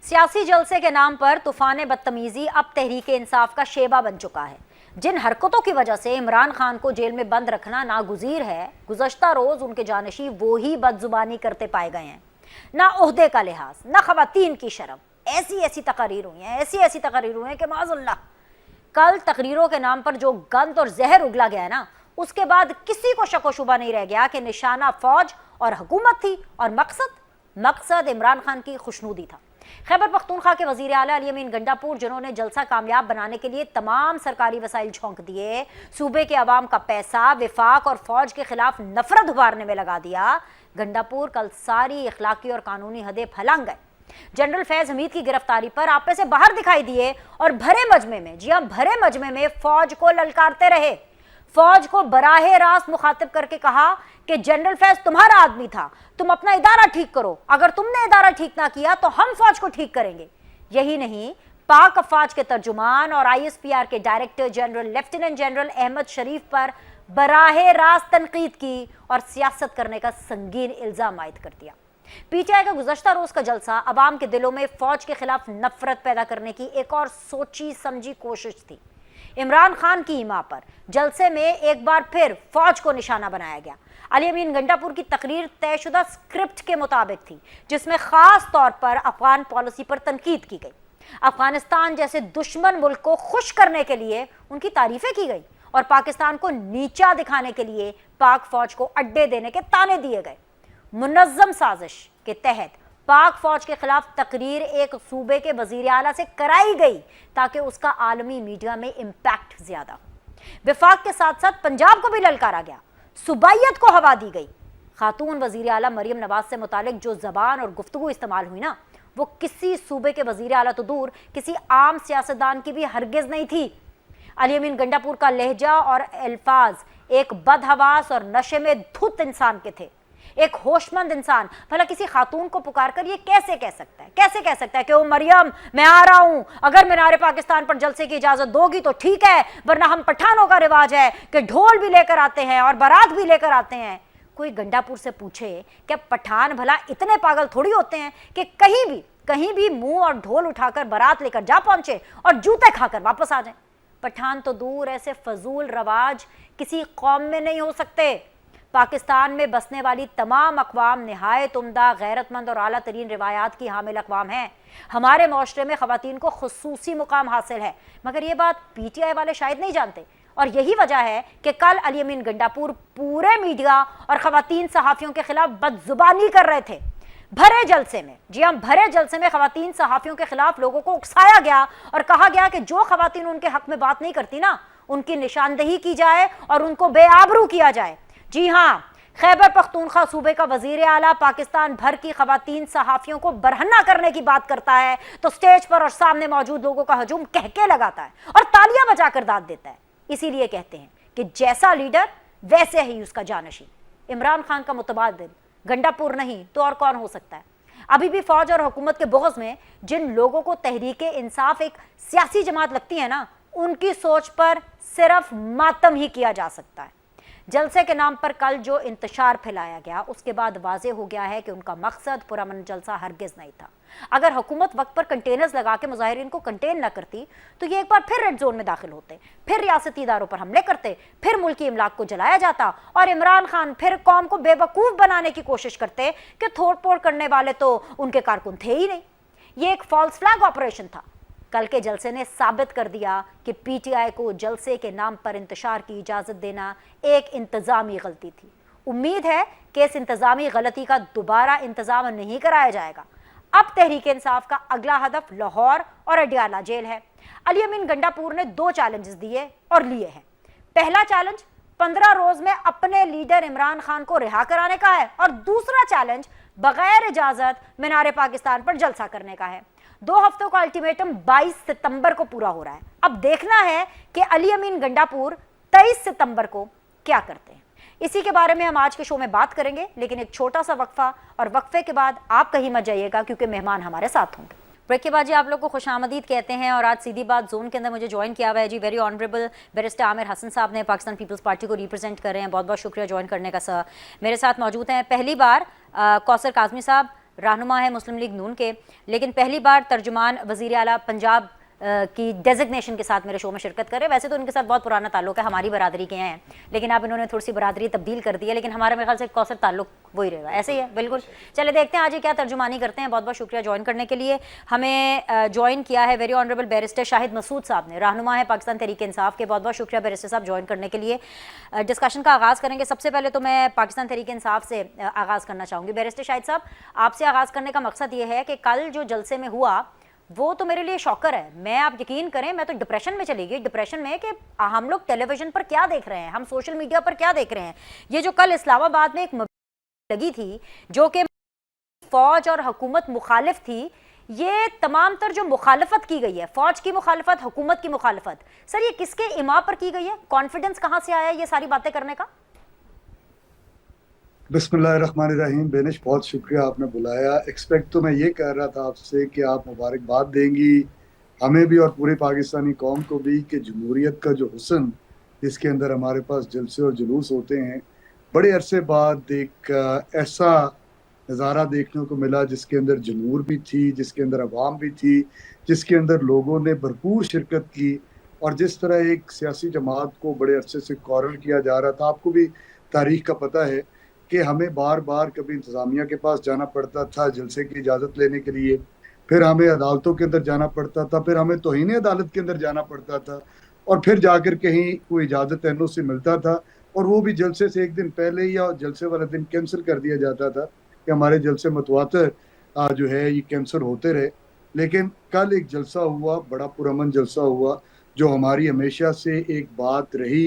सियासी जलसे के नाम पर तूफान बदतमीजी अब तहरीक इंसाफ का शेबा बन चुका है। जिन हरकतों की वजह से इमरान खान को जेल में बंद रखना नागुज़ीर है, गुज़श्ता रोज उनके जानशी वो ही बदजुबानी करते पाए गए हैं। ना ओहदे का लिहाज, ना खवातीन की शर्म। ऐसी ऐसी तकरीर हुई हैं, ऐसी ऐसी तकरीर हुई हैं कि माज़अल्लाह। कल तकरीरों के नाम पर जो गंद और जहर उगला गया है ना, उसके बाद किसी को शक व शुबा नहीं रह गया कि निशाना फौज और हुकूमत थी और मकसद इमरान खान की खुशनुदी था। खैबर पख्तूनख्वा के वजीर आला अली अमीन गंडापुर, जिन्होंने जलसा कामयाब बनाने के लिए तमाम सरकारी वसाइल झोंक दिए, सूबे के अवाम का पैसा विफाक और फौज के खिलाफ नफरत उभारने में लगा दिया, गंडापुर कल सारी इखलाकी और कानूनी हदें फलांग गए। जनरल फैज हमीद की गिरफ्तारी पर आपे से बाहर दिखाई दिए और भरे मजमे में, जी हां, भरे मजमे में फौज को ललकारते रहे। फौज को बराहे रास्त मुखातिब करके कहा कि जनरल फैज तुम्हारा आदमी था, तुम अपना इदारा ठीक करो, अगर तुमने इदारा ठीक ना किया तो हम फौज को ठीक करेंगे। यही नहीं, पाक अफवाज के तर्जुमान और ISPR के director general lieutenant general Ahmed Sharif पर बराहे रास्त तनकीद की और सियासत करने का संगीन इल्जाम आयद कर दिया। PTI का गुज़श्ता रोज का जलसा अवाम के दिलों में फौज के खिलाफ नफरत पैदा करने की एक और सोची समझी कोशिश थी। इमरान खान की इमा पर जलसे में एक बार फिर फौज को निशाना बनाया गया। अली अमीन गंडापुर की तकरीर तयशुदा स्क्रिप्ट के मुताबिक थी, जिसमें खास तौर पर अफगान पॉलिसी पर तनकीद की गई। अफगानिस्तान जैसे दुश्मन मुल्क को खुश करने के लिए उनकी तारीफें की गई और पाकिस्तान को नीचा दिखाने के लिए पाक फौज को अड्डे देने के ताने दिए गए। मुनज़्ज़म साजिश के तहत पाक फौज के खिलाफ तकरीर एक सूबे के वजीर आला से कराई गई ताकि उसका आलमी मीडिया में इम्पैक्ट ज्यादा हो। विफाक के साथ साथ पंजाब को भी ललकारा गया, सुबाइयत को हवा दी गई। खातून वजीर आला मरियम नवाज से मुतालिक जो जबान और गुफ्तगू इस्तेमाल हुई ना, वो किसी सूबे के वजीर आला तो दूर, किसी आम सियासतदान की भी हरगिज नहीं थी। अली अमीन गंडापुर का लहजा और अल्फाज एक बदहवास और नशे में धुत इंसान के थे। एक होशमंद इंसान भला किसी खातून को पुकार कर ये कैसे कह सकता है कि ओ मरियम, मैं आ रहा हूं, अगर मीनारे पाकिस्तान पर जलसे की इजाजत दोगी तो ठीक है, वरना हम पठानों का रिवाज है कि ढोल भी लेकर आते हैं और बारात भी लेकर आते हैं। कोई गंडापुर से पूछे कि पठान भला इतने पागल थोड़ी होते हैं कि कहीं भी मुंह और ढोल उठाकर बारात लेकर जा पहुंचे और जूते खाकर वापस आ जाए। पठान तो दूर, ऐसे फजूल रवाज किसी कौम में नहीं हो सकते। पाकिस्तान में बसने वाली तमाम अक़वाम निहायत उम्दा, गैरतमंद और आला तरीन रिवायात की हामिल अक़वाम हैं। हमारे माशरे में ख़वातीन को खुसूसी मुकाम हासिल है, मगर ये बात PTI वाले शायद नहीं जानते। और यही वजह है कि कल अली अमीन गंडापुर पूरे मीडिया और ख़वातीन सहाफ़ियों के खिलाफ बदजुबानी कर रहे थे। भरे जलसे में, जी हाँ, भरे जलसे में ख़वातीन सहाफ़ियों के खिलाफ लोगों को उकसाया गया और कहा गया कि जो ख़वातीन उनके हक में बात नहीं करती ना, उनकी निशानदेही की जाए और उनको बेआबरू किया जाए। जी हाँ, खैबर पख्तूनख्वा सूबे का वजीर आला पाकिस्तान भर की खवातीन सहाफ़ियों को बरहन्ना करने की बात करता है तो स्टेज पर और सामने मौजूद लोगों का हजूम कहके लगाता है और तालियां बजाकर दाद देता है। इसीलिए कहते हैं कि जैसा लीडर वैसे ही उसका जानशी। इमरान खान का मुतबादिल गंडापुर नहीं तो और कौन हो सकता है? अभी भी फौज और हुकूमत के बोझ में जिन लोगों को तहरीके इंसाफ एक सियासी जमात लगती है ना, उनकी सोच पर सिर्फ मातम ही किया जा सकता है। जलसे के नाम पर कल जो इंतशार फैलाया गया, उसके बाद वाज़ेह हो गया है कि उनका मकसद पुरअमन जलसा हरगिज नहीं था। अगर हुकूमत वक्त पर कंटेनर्स लगा के मुजाहिरीन को कंटेन न करती तो ये एक बार फिर रेड जोन में दाखिल होते, फिर रियासती इदारों पर हमले करते, फिर मुल्की इमलाक को जलाया जाता और इमरान खान फिर कौम को बेवकूफ़ बनाने की कोशिश करते कि तोड़ फोड़ करने वाले तो उनके कारकुन थे ही नहीं। ये एक फॉल्स फ्लैग ऑपरेशन था। कल के जलसे ने साबित कर दिया कि PTI को जलसे के नाम पर इंतशार की इजाज़त देना एक इंतज़ामी गलती थी। उम्मीद है कि इस इंतज़ामी गलती का दोबारा इंतज़ाम नहीं कराया जाएगा। अब तहरीक इंसाफ का अगला हदफ लाहौर और अडियाला जेल है। अली अमीन गंडापुर ने 2 चैलेंजेस दिए और लिए हैं। पहला चैलेंज 15 रोज में अपने लीडर इमरान खान को रिहा कराने का है और दूसरा चैलेंज बगैर इजाज़त मीनारे पाकिस्तान पर जलसा करने का है। 2 हफ्तों का अल्टीमेटम 22 सितंबर को पूरा हो रहा है। अब देखना है कि अली अमीन गंडापुर 23 सितंबर को क्या करते हैं। इसी के बारे में हम आज के शो में बात करेंगे, लेकिन एक छोटा सा वक्फा, और वक्फे के बाद आप कहीं मत जाइएगा क्योंकि मेहमान हमारे साथ होंगे। ब्रेक के बाद जी आप लोग को खुशामदीद कहते हैं और आज सीधी बात जोन के अंदर मुझे ज्वाइन किया हुआ है जी very honourable barrister Aamir Hasan साहब ने, पाकिस्तान पीपल्स पार्टी को रिप्रेजेंट कर रहे हैं। बहुत बहुत शुक्रिया ज्वाइन करने का सर। मेरे साथ मौजूद हैं पहली बार कौसर काज़मी साहब, रहनुमा है मुस्लिम लीग नून के, लेकिन पहली बार तर्जुमान वज़ीर आला पंजाब की डेजिग्नेशन के साथ मेरे शो में शिरकत करें। वैसे तो उनके साथ बहुत पुराना ताल्लुक है, हमारी बरादरी के हैं, लेकिन अब इन्होंने थोड़ी सी बरादरी तब्दील कर दी है, लेकिन हमारा मेरे ख्याल से कौसर ताल्लुक वही रहेगा, ऐसे ही है बिल्कुल। चले देखते हैं आज ये क्या तर्जुमानी करते हैं। बहुत बहुत शुक्रिया ज्वाइन करने के लिए। हमें ज्वाइन किया है very honourable barrister Shahid Masood sahab ने, रहनुमा है पाकिस्तान तहरीक इंसाफ के। बहुत बहुत शुक्रिया बैरिस्टर साहब ज्वाइन करने के लिए। डिस्कशन का आगाज़ करेंगे। सबसे पहले तो मैं पाकिस्तान तहरीक इंसाफ से आगाज़ करना चाहूँगी। बैरिस्टर शाहिद साहब, आपसे आगाज़ करने का मकसद ये है कि कल जो जलसे में हुआ वो तो मेरे लिए शॉकर है। मैं, आप यकीन करें, मैं तो डिप्रेशन में चली गई, डिप्रेशन में कि हम लोग टेलीविजन पर क्या देख रहे हैं, हम सोशल मीडिया पर क्या देख रहे हैं। ये जो कल इस्लामाबाद में एक लगी थी जो कि फौज और हुकूमत मुखालिफ थी, ये तमाम तर जो मुखालफत की गई है, फौज की मुखालफत, हुकूमत की मुखालफत, सर ये किसके इमा पर की गई है? कॉन्फिडेंस कहाँ से आया ये सारी बातें करने का? बिस्मिल्लाहिर्रहमानिर्रहीम। बेनिश, बहुत शुक्रिया आपने बुलाया। एक्सपेक्ट तो मैं ये कह रहा था आपसे कि आप मुबारकबाद देंगी हमें भी और पूरी पाकिस्तानी कौम को भी कि जमहूरियत का जो हुस्न जिसके अंदर हमारे पास जलसे और जुलूस होते हैं, बड़े अरसे बाद एक ऐसा नज़ारा देखने को मिला जिसके अंदर जमहूर भी थी, जिसके अंदर अवाम भी थी, जिसके अंदर लोगों ने भरपूर शिरकत की। और जिस तरह एक सियासी जमात को बड़े अरसे से कॉर्नर किया जा रहा था, आपको भी तारीख का पता है कि हमें बार बार कभी इंतज़ामिया के पास जाना पड़ता था जलसे की इजाज़त लेने के लिए, फिर हमें अदालतों के अंदर जाना पड़ता था, फिर हमें तौहीन अदालत के अंदर जाना पड़ता था, और फिर जाकर कहीं कोई इजाज़त एनओ से मिलता था, और वो भी जलसे से एक दिन पहले या जलसे वाले दिन कैंसिल कर दिया जाता था कि हमारे जलसे मतवातर जो है ये कैंसिल होते रहे। लेकिन कल एक जलसा हुआ, बड़ा पुरअमन जलसा हुआ, जो हमारी हमेशा से एक बात रही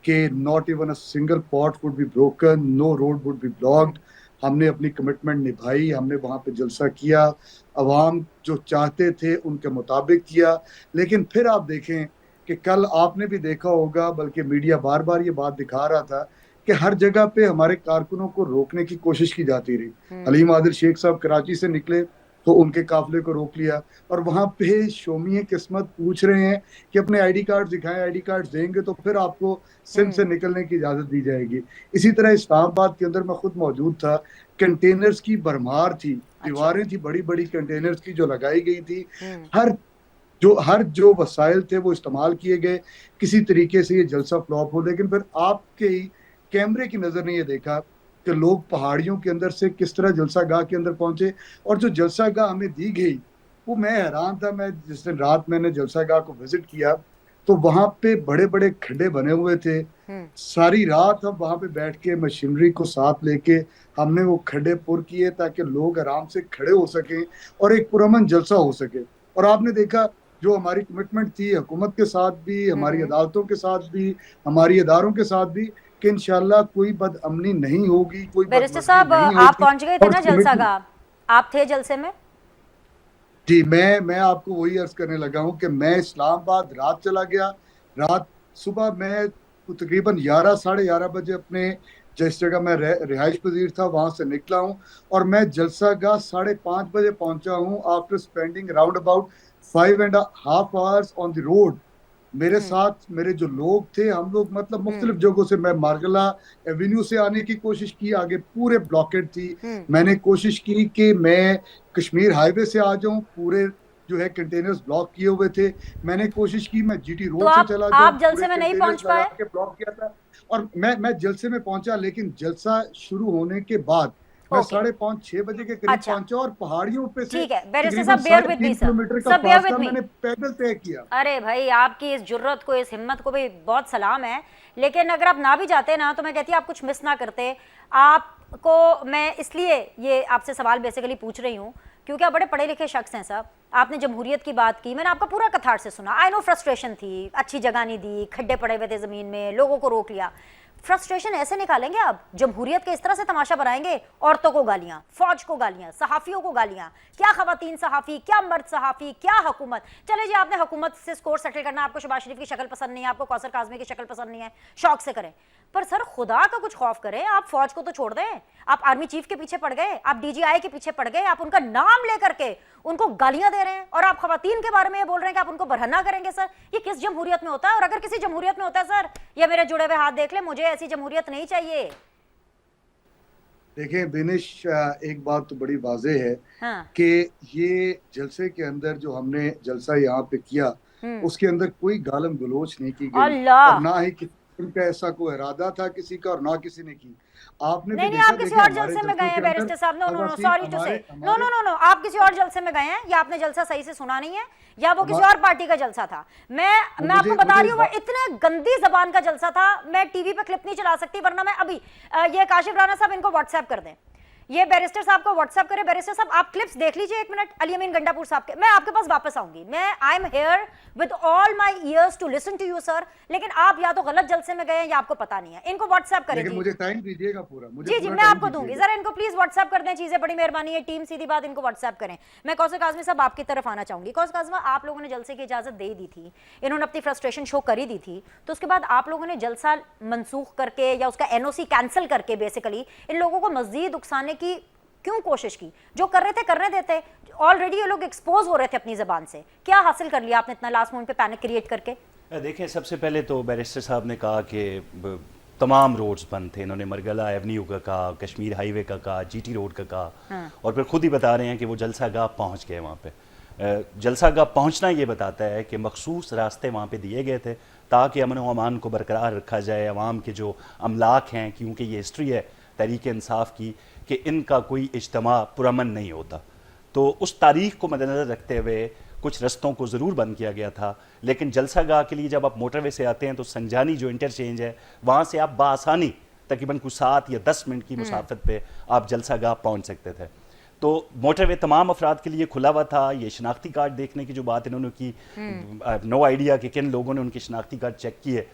कि not even a single pot would be broken, no road would be blocked. हमने अपनी कमिटमेंट निभाई, हमने वहाँ पे जलसा किया, अवाम जो चाहते थे उनके मुताबिक किया। लेकिन फिर आप देखें कि कल आपने भी देखा होगा, बल्कि मीडिया बार बार ये बात दिखा रहा था कि हर जगह पे हमारे कारकुनों को रोकने की कोशिश की जाती रही। हलीम आदिल शेख साहब कराची से निकले तो उनके काफिले को रोक लिया, और वहां पे शोमिये किस्मत पूछ रहे हैं कि अपने आईडी कार्ड दिखाएं, आईडी कार्ड देंगे तो फिर आपको सिंध से निकलने की इजाजत दी जाएगी। इसी तरह इस्लामाबाद के अंदर मैं खुद मौजूद था, कंटेनर्स की भरमार थी, दीवारें थी बड़ी बड़ी कंटेनर्स की जो लगाई गई थी। हर जो वसाइल थे वो इस्तेमाल किए गए किसी तरीके से ये जलसा फ्लॉप हो। लेकिन फिर आपके ही कैमरे की नजर ने ये देखा कि लोग पहाड़ियों के अंदर से किस तरह जलसा गाह के अंदर पहुंचे, और जो जलसा गाह हमें दी गई वो मैं हैरान था। मैं जिस दिन रात मैंने जलसा गाह को विजिट किया तो वहां पे बड़े बड़े खड्डे बने हुए थे। सारी रात हम वहां पे बैठ के मशीनरी को साथ लेके हमने वो खड्डे पुर किए ताकि लोग आराम से खड़े हो सकें और एक पुरअमन जलसा हो सके। और आपने देखा जो हमारी कमिटमेंट थी हुकूमत के साथ भी, हमारी अदालतों के साथ भी, हमारी इदारों के साथ भी, कि इंशाल्लाह कोई बदअमनी नहीं होगी, कोई बैरिस्टर बदमज़गी साहब, नहीं आप होगी। पहुंच गए थे और ना जलसा का? आप थे जलसे में? जी, मैं आपको वही अर्ज करने लगा हूं कि मैं इस्लामाबाद रात चला गया। रात सुबह मैं तकरीबन 11 साढ़े 11 बजे अपने जिस जगह मैं रिहाइश पजीर था वहां से निकला हूं, और मैं जलसा गाह 5:30 बजे पहुंचा हूं after spending around about 5.5 hours on the road. मेरे साथ मेरे जो लोग थे, हम लोग मतलब मुख्तलिफ जगहों से, मैं मार्गला एवेन्यू से आने की कोशिश की, आगे पूरे ब्लॉकेट थी। मैंने कोशिश की कि मैं कश्मीर हाईवे से आ जाऊं, पूरे जो है कंटेनर्स ब्लॉक किए हुए थे। मैंने कोशिश की मैं जीटी तो रोड से चला जाऊं, आप पूरे जलसे में नहीं पहुंच कंटेनर्स लगा पाए? के ब्लॉक किया था। और मैं जलसे में पहुंचा, लेकिन जलसा शुरू होने के बाद मैं ओके, 5:30 6 बजे के करीब अच्छा, पहुंचा, और पहाड़ियों पे से ठीक है बैरिस्टर तकरीबन साहब, बेयर साढ़े विद मी तीन सर, किलोमीटर का सब बेयर विद फासला मी। मैंने पैदल तय किया। अरे भाई, आपकी इस जुर्रत को, इस हिम्मत को भी बहुत सलाम है, लेकिन अगर आप ना भी जाते ना तो मैं कहती आप कुछ मिस ना करते। आपको मैं इसलिए ये आपसे सवाल बेसिकली पूछ रही हूँ क्योंकि आप बड़े पढ़े लिखे शख्स हैं साहब। आपने जमहूरियत की बात की, मैंने आपका पूरा कथार से सुना। आई नो फ्रस्ट्रेशन थी, अच्छी जगह नहीं दी, खड्डे पड़े हुए थे ज़मीन में, लोगों को रोक लिया। फ्रस्ट्रेशन ऐसे निकालेंगे आप? जमहूरियत के इस तरह से तमाशा बनाएंगे? औरतों को गालियां, फौज को गालियां, सहाफ़ियों को गालियां, क्या खवातीन सहाफ़ी, क्या मर्द सहाफ़ी, क्या हुकूमत। चले जी, आपने हुकूमत से स्कोर सेटल करना, आपको शहबाज शरीफ की शक्ल पसंद नहीं है, आपको कौसर काज़मी की शक्ल पसंद नहीं है, शौक से करें, पर सर खुदा का कुछ खौफ करें। आप फौज को तो छोड़ दें, आप आर्मी चीफ के पीछे पड़ गए, आप डीजीआई के पीछे पड़ गए, आप उनका नाम लेकर के उनको गालियां दे रहे हैं, और आप खवातीन के बारे में ये बोल रहे हैं कि आप उनको बरहना करेंगे। सर ये किस जमहूरियत में होता है? और अगर किसी जमहूरियत में होता है सर, ये मेरे जुड़े हुए हाथ देख ले, मुझे ऐसी जमहूरियत नहीं चाहिए। देखें बिनिश, एक बात तो बड़ी वाज़ेह है हाँ। कि ये जलसे के अंदर जो हमने जलसा यहाँ पे किया, उसके अंदर कोई गालम गलोच नहीं की गई, और अल्लाह। ना ही किसी किस्म का ऐसा कोई इरादा था किसी का, और ना किसी ने की। आपने भी नहीं नहीं, देखा, आप किसी देखें और हमारे जलसे में गए जलसों हैं के अंदर बैरिस्टर साहब। नो नो नो, खवासीन, सॉरी टू से। हमारे नो हमारे नो नो नो, आप किसी और जलसे में गए हैं, या आपने जलसा सही से सुना नहीं है, या वो किसी हमा- और पार्टी का जलसा था। मैं आपको मुझे बता मुझे रही हूँ, वो इतने गंदी जबान का जलसा था। मैं टीवी पे क्लिप नहीं चला सकती, वरना मैं अभी ये काशिफ राणा साहब इनको व्हाट्सएप कर दें, ये बैरिस्टर साहब को व्हाट्सएप करें। बैरिस्टर साहब आप क्लिप्स देख लीजिए, एक मिनट। अली अमीन गंडापुर साहब के, मैं आपके पास वापस आऊंगी। मैं I am here with all my ears to listen to you sir, लेकिन आप या तो गलत जलसे में गए हैं या आपको पता नहीं है। इनको व्हाट्सएप करें लेकिन जी। मुझे टाइम दीजिएगा पूरा, मुझे जी जी, पूरा मैं टाइम आपको दूंगी, दीजिएगा। जरा इनको प्लीज व्हाट्सएप कर दें चीजें, बड़ी मेहरबानी है टीम। सीधी बात, इनको व्हाट्सएप करें। मैं कौसर काजमी साहब आपकी तरफ आना चाहूंगी। कौसर काजमा, आप लोगों ने जलसे की इजाजत दे दी थी, इन्होंने अपनी फ्रस्ट्रेशन शो कर ही दी थी, तो उसके बाद आप लोगों ने जलसा मनसूख करके या उसका एनओसी कैंसिल करके बेसिकली इन लोगों को मजीद उकसाने की क्यों कोशिश की? जो कर रहे थे करने देते, ऑलरेडी ये लोग एक्सपोज हो रहे थे अपनी जबान से। क्या हासिल कर लिया आपने इतना लास्ट मोमेंट पे पैनिक क्रिएट करके? देखिए, सबसे पहले तो बैरिस्टर साहब ने कहा कि तमाम रोड्स बंद थे। इन्होंने मरगला एवेन्यू का कहा, कश्मीर हाईवे का कहा, जीटी रोड का कहा, और फिर खुद ही बता रहे हैं कि वो जलसा गाह पहुँच गए वहाँ पे। जलसा गाह पहुँचना ये बताता है कि मखसूस रास्ते वहाँ पे दिए गए थे ताकि अमन व अमान को बरकरार रखा जाए। अवाम के जो अमलाक हैं, क्योंकि ये हिस्ट्री है तहरीक इंसाफ की कि इनका कोई इज्तमा पुरअमन नहीं होता, तो उस तारीख को मद्देनज़र रखते हुए कुछ रस्तों को ज़रूर बंद किया गया था। लेकिन जलसा गाह के लिए जब आप मोटरवे से आते हैं तो संजानी जो इंटरचेंज है, वहाँ से आप बासानी तकरीबन कुछ 7 या 10 मिनट की मुसाफत पे आप जलसा गाह पहुँच सकते थे। तो मोटरवे तमाम अफराद के लिए खुला हुआ था। ये शनाख्ती कार्ड देखने की जो बात इन्होंने की, नो आइडिया कि किन लोगों ने उनके शनाख्ती कार्ड चेक किए।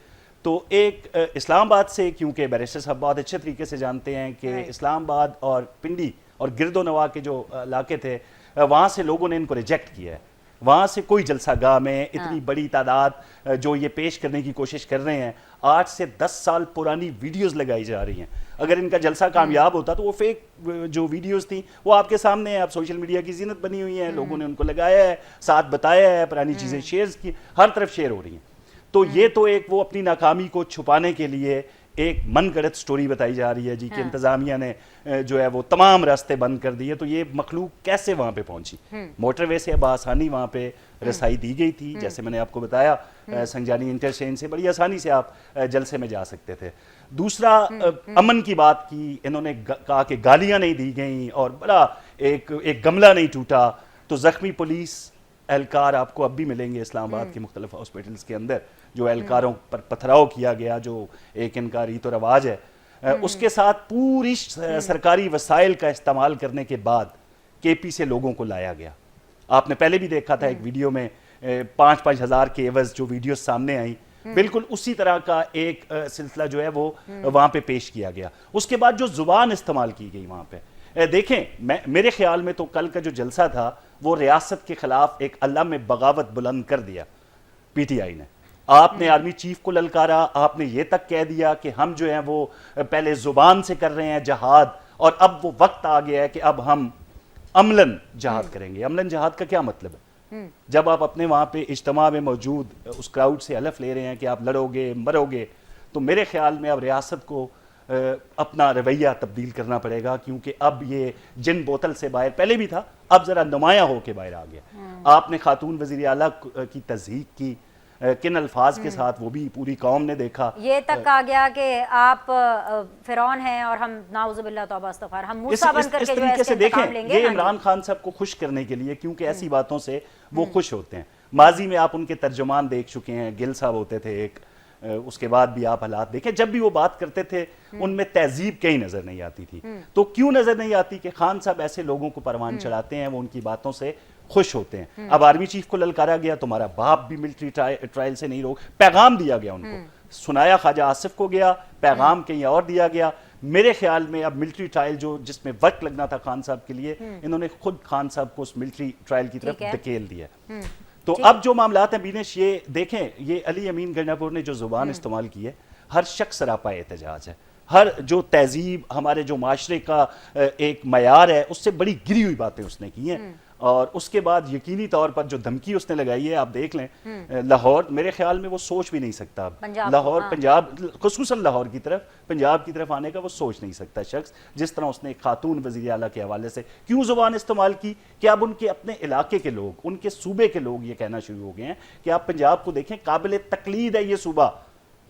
तो एक इस्लामाबाद से, क्योंकि बैरिस्टर साहब बहुत अच्छे तरीके से जानते हैं कि इस्लामाबाद और पिंडी और गिरदोनवा के जो इलाके थे, वहाँ से लोगों ने इनको रिजेक्ट किया है। वहाँ से कोई जलसा गाह में इतनी बड़ी तादाद जो ये पेश करने की कोशिश कर रहे हैं, 8 से 10 साल पुरानी वीडियोस लगाई जा रही हैं। अगर इनका जलसा कामयाब होता तो वो फेक जो वीडियोस थी वो आपके सामने है। अब सोशल मीडिया की जीनत बनी हुई है, लोगों ने उनको लगाया है, साथ बताया है, पुरानी चीज़ें शेयर की, हर तरफ शेयर हो रही हैं। तो ये तो एक वो अपनी नाकामी को छुपाने के लिए एक मनगढ़ंत स्टोरी बताई जा रही है जी कि इंतजामिया ने जो है वो तमाम रास्ते बंद कर दिए। तो ये मखलूक कैसे वहाँ पे पहुंची? मोटरवे से बआसानी वहाँ पे रसाई दी गई थी, जैसे मैंने आपको बताया, संजानी इंटरचेंज से बड़ी आसानी से आप जलसे में जा सकते थे। दूसरा, अमन की बात की इन्होंने, कहा कि गालियाँ नहीं दी गई और बड़ा एक गमला नहीं टूटा। तो जख्मी पुलिस एहलकार आपको अब भी मिलेंगे इस्लामाबाद के मुख्तलिफ हॉस्पिटल्स के अंदर, जो एहलकारों पर पथराव किया गया, जो एक इनका रीत और रवाज है। उसके साथ पूरी सरकारी वसाइल का इस्तेमाल करने के बाद केपी से लोगों को लाया गया। आपने पहले भी देखा था एक वीडियो में 5-5 हज़ार के एवज जो वीडियो सामने आई, बिल्कुल उसी तरह का एक सिलसिला जो है वो वहाँ पे पेश किया गया। उसके बाद जो जुबान इस्तेमाल की गई वहाँ पे, देखें, मेरे ख्याल में तो कल का जो जलसा था वो रियासत के खिलाफ एक अल्लाह में बगावत बुलंद कर दिया पीटीआई ने। आपने आर्मी चीफ को ललकारा, आपने ये तक कह दिया कि हम जो है वो पहले जुबान से कर रहे हैं जहाद, और अब वो वक्त आ गया है कि अब हम अमलन जहाद करेंगे। अमलन जहाद का क्या मतलब है? जब आप अपने वहाँ पे इज्तिमा में मौजूद उस क्राउड से हलफ ले रहे हैं कि आप लड़ोगे मरोगे, तो मेरे ख्याल में अब रियासत को अपना रवैया तब्दील करना पड़ेगा, क्योंकि अब ये जिन बोतल से बाहर पहले भी था, अब जरा नुमाया होके बाहर आ गया। आपने खातून वज़ीर आला की तज़हीक की, किन अल्फाज के साथ, वो भी पूरी कौम ने देखा। ये तक आ गया कि आप फिरौन हैं और हम नाउज़ुबिल्लाह तौबा इस्तग़फ़ार, हम मूसा बन करके जो है इसके इंतकाम लेंगे। ये इमरान खान साहब को खुश करने के लिए, क्योंकि ऐसी बातों से वो खुश होते हैं। माजी में आप उनके तर्जुमान देख चुके हैं, गिल साहब होते थे एक, उसके बाद भी आप हालात देखें, जब भी वो बात करते थे उनमें तहजीब कहीं नजर नहीं आती थी। तो क्यों नजर नहीं आती? कि खान साहब ऐसे लोगों को परवान चढ़ाते हैं, वो उनकी बातों से खुश होते हैं। अब आर्मी चीफ को ललकारा गया, तुम्हारा बाप भी मिलिट्री ट्रायल से नहीं रोक, पैगाम दिया गया उनको, सुनाया ख्वाजा आसिफ को गया, पैगाम कहीं और दिया गया। मेरे ख्याल में अब मिलिट्री ट्रायल जो जिसमें वक्त लगना था खान साहब के लिए, इन्होंने खुद खान साहब को उस मिलिट्री ट्रायल की तरफ धकेल दिया। तो अब जो मामलात हैं बीनेश, ये देखें, ये अली अमीन गंडापुर ने जो जुबान इस्तेमाल की है, हर शख्स सरापा एहतजाज है। हर जो तहजीब, हमारे जो माशरे का एक मयार है, उससे बड़ी गिरी हुई बातें उसने की हैं। और उसके बाद यकीनी तौर पर जो धमकी उसने लगाई है, आप देख लें लाहौर, मेरे ख्याल में वो सोच भी नहीं सकता पंजाब लाहौर, हाँ। पंजाब खुसूसन लाहौर की तरफ, पंजाब की तरफ आने का वो सोच नहीं सकता शख्स, जिस तरह उसने एक खातून वज़ीर आला के हवाले से क्यों ज़ुबान इस्तेमाल की कि अब उनके अपने इलाके के लोग, उनके सूबे के लोग ये कहना शुरू हो गए हैं कि आप पंजाब को देखें, काबिल तकलीद है ये सूबा।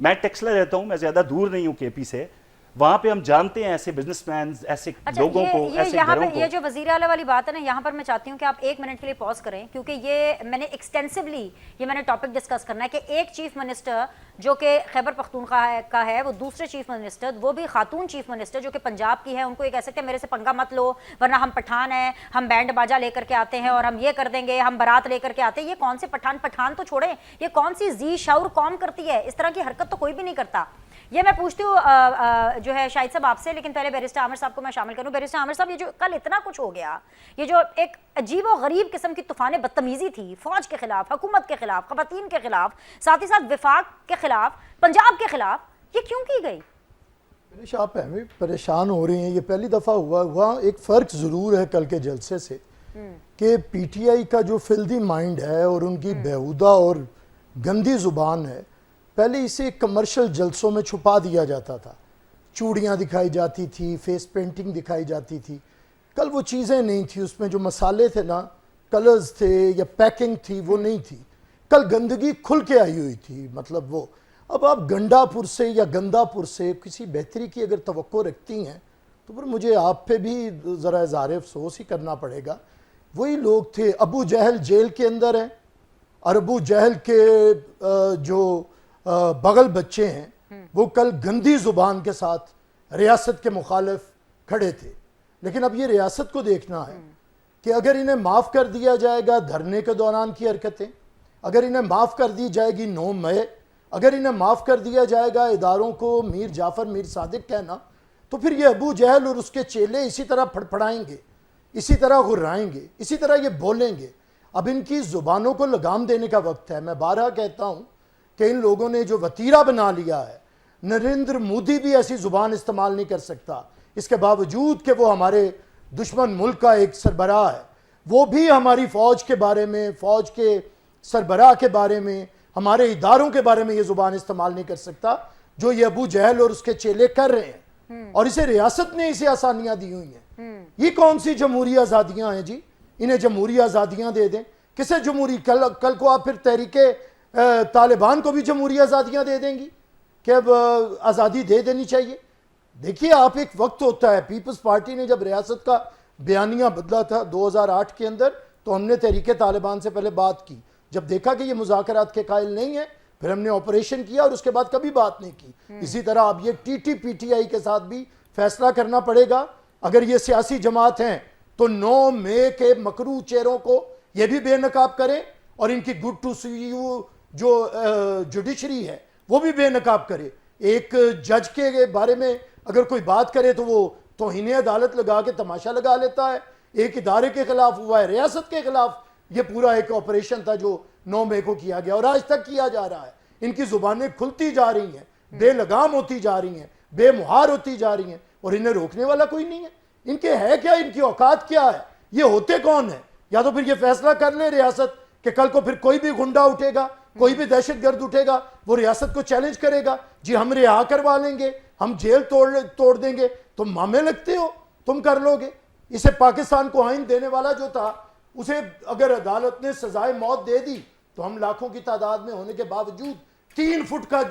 मैं टेक्सला रहता हूँ, मैं ज़्यादा दूर नहीं हूँ केपी से, वहां पे हम जानते हैं ऐसे बिजनेसमैन, ऐसे अच्छा, लोगों को, ऐसे यहाँ घरों पे को। ये जो वजीर आला वाली बात है ना, यहाँ पर मैं चाहती हूँ कि आप 1 मिनट के लिए पॉज करें, क्योंकि ये मैंने एक्सटेंसिवली ये मैंने टॉपिक डिस्कस करना है कि एक चीफ मिनिस्टर जो कि खैबर पख्तूनख्वा का है, वो दूसरे चीफ मिनिस्टर, वो भी खातून चीफ मिनिस्टर जो कि पंजाब की है, उनको ये कह सकते हैं मेरे से पंगा मत लो वरना हम पठान हैं, हम बैंड बाजा लेकर के आते हैं और हम ये कर देंगे, हम बारात लेकर के आते हैं। ये कौन से पठान, पठान तो छोड़े, ये कौन सी जी शऊर कौम करती है? इस तरह की हरकत तो कोई भी नहीं करता। ये मैं पूछती हूँ जो है शाहिद साहब आपसे, लेकिन पहले बैरिस्टर आमिर साहब को मैं शामिल करूँ। बैरिस्टर आमिर साहब, ये जो कल इतना कुछ हो गया, ये जो एक अजीब व गरीब किस्म की तूफान बदतमीजी थी फौज के खिलाफ, हुकूमत के खिलाफ, खवातीन के खिलाफ, साथ ही साथ विफाक के खिलाफ, पंजाब के खिलाफ, ये क्यों की गई? आप हमें परेशान हो रही हैं। ये पहली दफ़ा हुआ। एक फ़र्क ज़रूर है कल के जलसे से कि पीटीआई का जो फिल्दी माइंड है और उनकी बेहुदा और गंदी ज़ुबान है, पहले इसे कमर्शियल जलसों में छुपा दिया जाता था, चूड़ियाँ दिखाई जाती थी, फेस पेंटिंग दिखाई जाती थी। कल वो चीज़ें नहीं थी, उसमें जो मसाले थे ना, कलर्स थे या पैकिंग थी, वो नहीं थी। कल गंदगी खुल के आई हुई थी। मतलब वो, अब आप गंडापुर से या गंदापुर से किसी बेहतरी की अगर तवक्को रखती हैं तो फिर मुझे आप पे भी ज़रा इज़हार अफसोस ही करना पड़ेगा। वही लोग थे, अबू जहल जेल के अंदर हैं और अबू जहल के जो बगल बच्चे हैं वो कल गंदी ज़ुबान के साथ रियासत के मुखालिफ खड़े थे। लेकिन अब ये रियासत को देखना है कि अगर इन्हें माफ़ कर दिया जाएगा धरने के दौरान की हरकतें, अगर इन्हें माफ़ कर दी जाएगी 9 मई, अगर इन्हें माफ़ कर दिया जाएगा इदारों को मीर जाफ़र मीर सादिक कहना, तो फिर ये अबू जहल और उसके चेले इसी तरह फड़फड़ाएंगे, इसी तरह गुर्राएंगे, इसी तरह ये बोलेंगे। अब इनकी ज़ुबानों को लगाम देने का वक्त है। मैं बारहा कहता हूँ कि इन लोगों ने जो वतीरा बना लिया है, नरेंद्र मोदी भी ऐसी ज़ुबान इस्तेमाल नहीं कर सकता, इसके बावजूद कि वो हमारे दुश्मन मुल्क का एक सरबराह है। वो भी हमारी फ़ौज के बारे में, फ़ौज के सरबराह के बारे में, हमारे इदारों के बारे में ये ज़ुबान इस्तेमाल नहीं कर सकता जो ये अबू जहल और उसके चेले कर रहे हैं। और इसे रियासत ने इसे आसानियां दी हुई हैं। ये कौन सी जमहूरी आज़ादियां हैं जी? इन्हें जमहूरी आज़ादियां दे दें। किसे जमहूरी? कल को आप फिर तहरीके तालिबान को भी जमहूरी आज़ादियां दे देंगी कि अब आज़ादी दे देनी चाहिए। देखिए, आप एक वक्त होता है, पीपल्स पार्टी ने जब रियासत का बयानिया बदला था 2008 के अंदर, तो हमने तहरीके तालिबान से पहले बात की। जब देखा कि ये मुज़ाकरात के कायल नहीं है, फिर हमने ऑपरेशन किया और उसके बाद कभी बात नहीं की। इसी तरह अब ये टीटीपीटीआई के साथ भी फैसला करना पड़ेगा। अगर ये सियासी जमात हैं तो 9 मई के मकरू चेहरों को ये भी बेनकाब करें और इनकी गुड टू सी यू जो जुडिशरी है वो भी बेनकाब करे। एक जज के बारे में अगर कोई बात करे तो वो तौहीन अदालत लगा के तमाशा लगा लेता है। एक इदारे के खिलाफ हुआ है, रियासत के खिलाफ ये पूरा एक ऑपरेशन था जो 9 मई को किया गया और आज तक किया जा रहा है। इनकी जुबानें खुलती जा रही हैं, बेलगाम होती जा रही हैं, बेमुहार होती जा रही हैं और इन्हें रोकने वाला कोई नहीं है। इनके है क्या, इनकी औकात क्या है, ये होते कौन है? या तो फिर ये फैसला कर ले रियासत कि कल को फिर कोई भी गुंडा उठेगा, कोई भी दहशतगर्द उठेगा, वो रियासत को चैलेंज करेगा, जी हम रिहा करवा लेंगे, हम जेल तोड़ देंगे। तुम मामे लगते हो, तुम कर लोगे। इसे पाकिस्तान को आइन देने वाला जो था, उसे अगर अदालत ने सजाए मौत दे दी तो हम लाखों की तादाद में होने के बावजूद 3 फुट का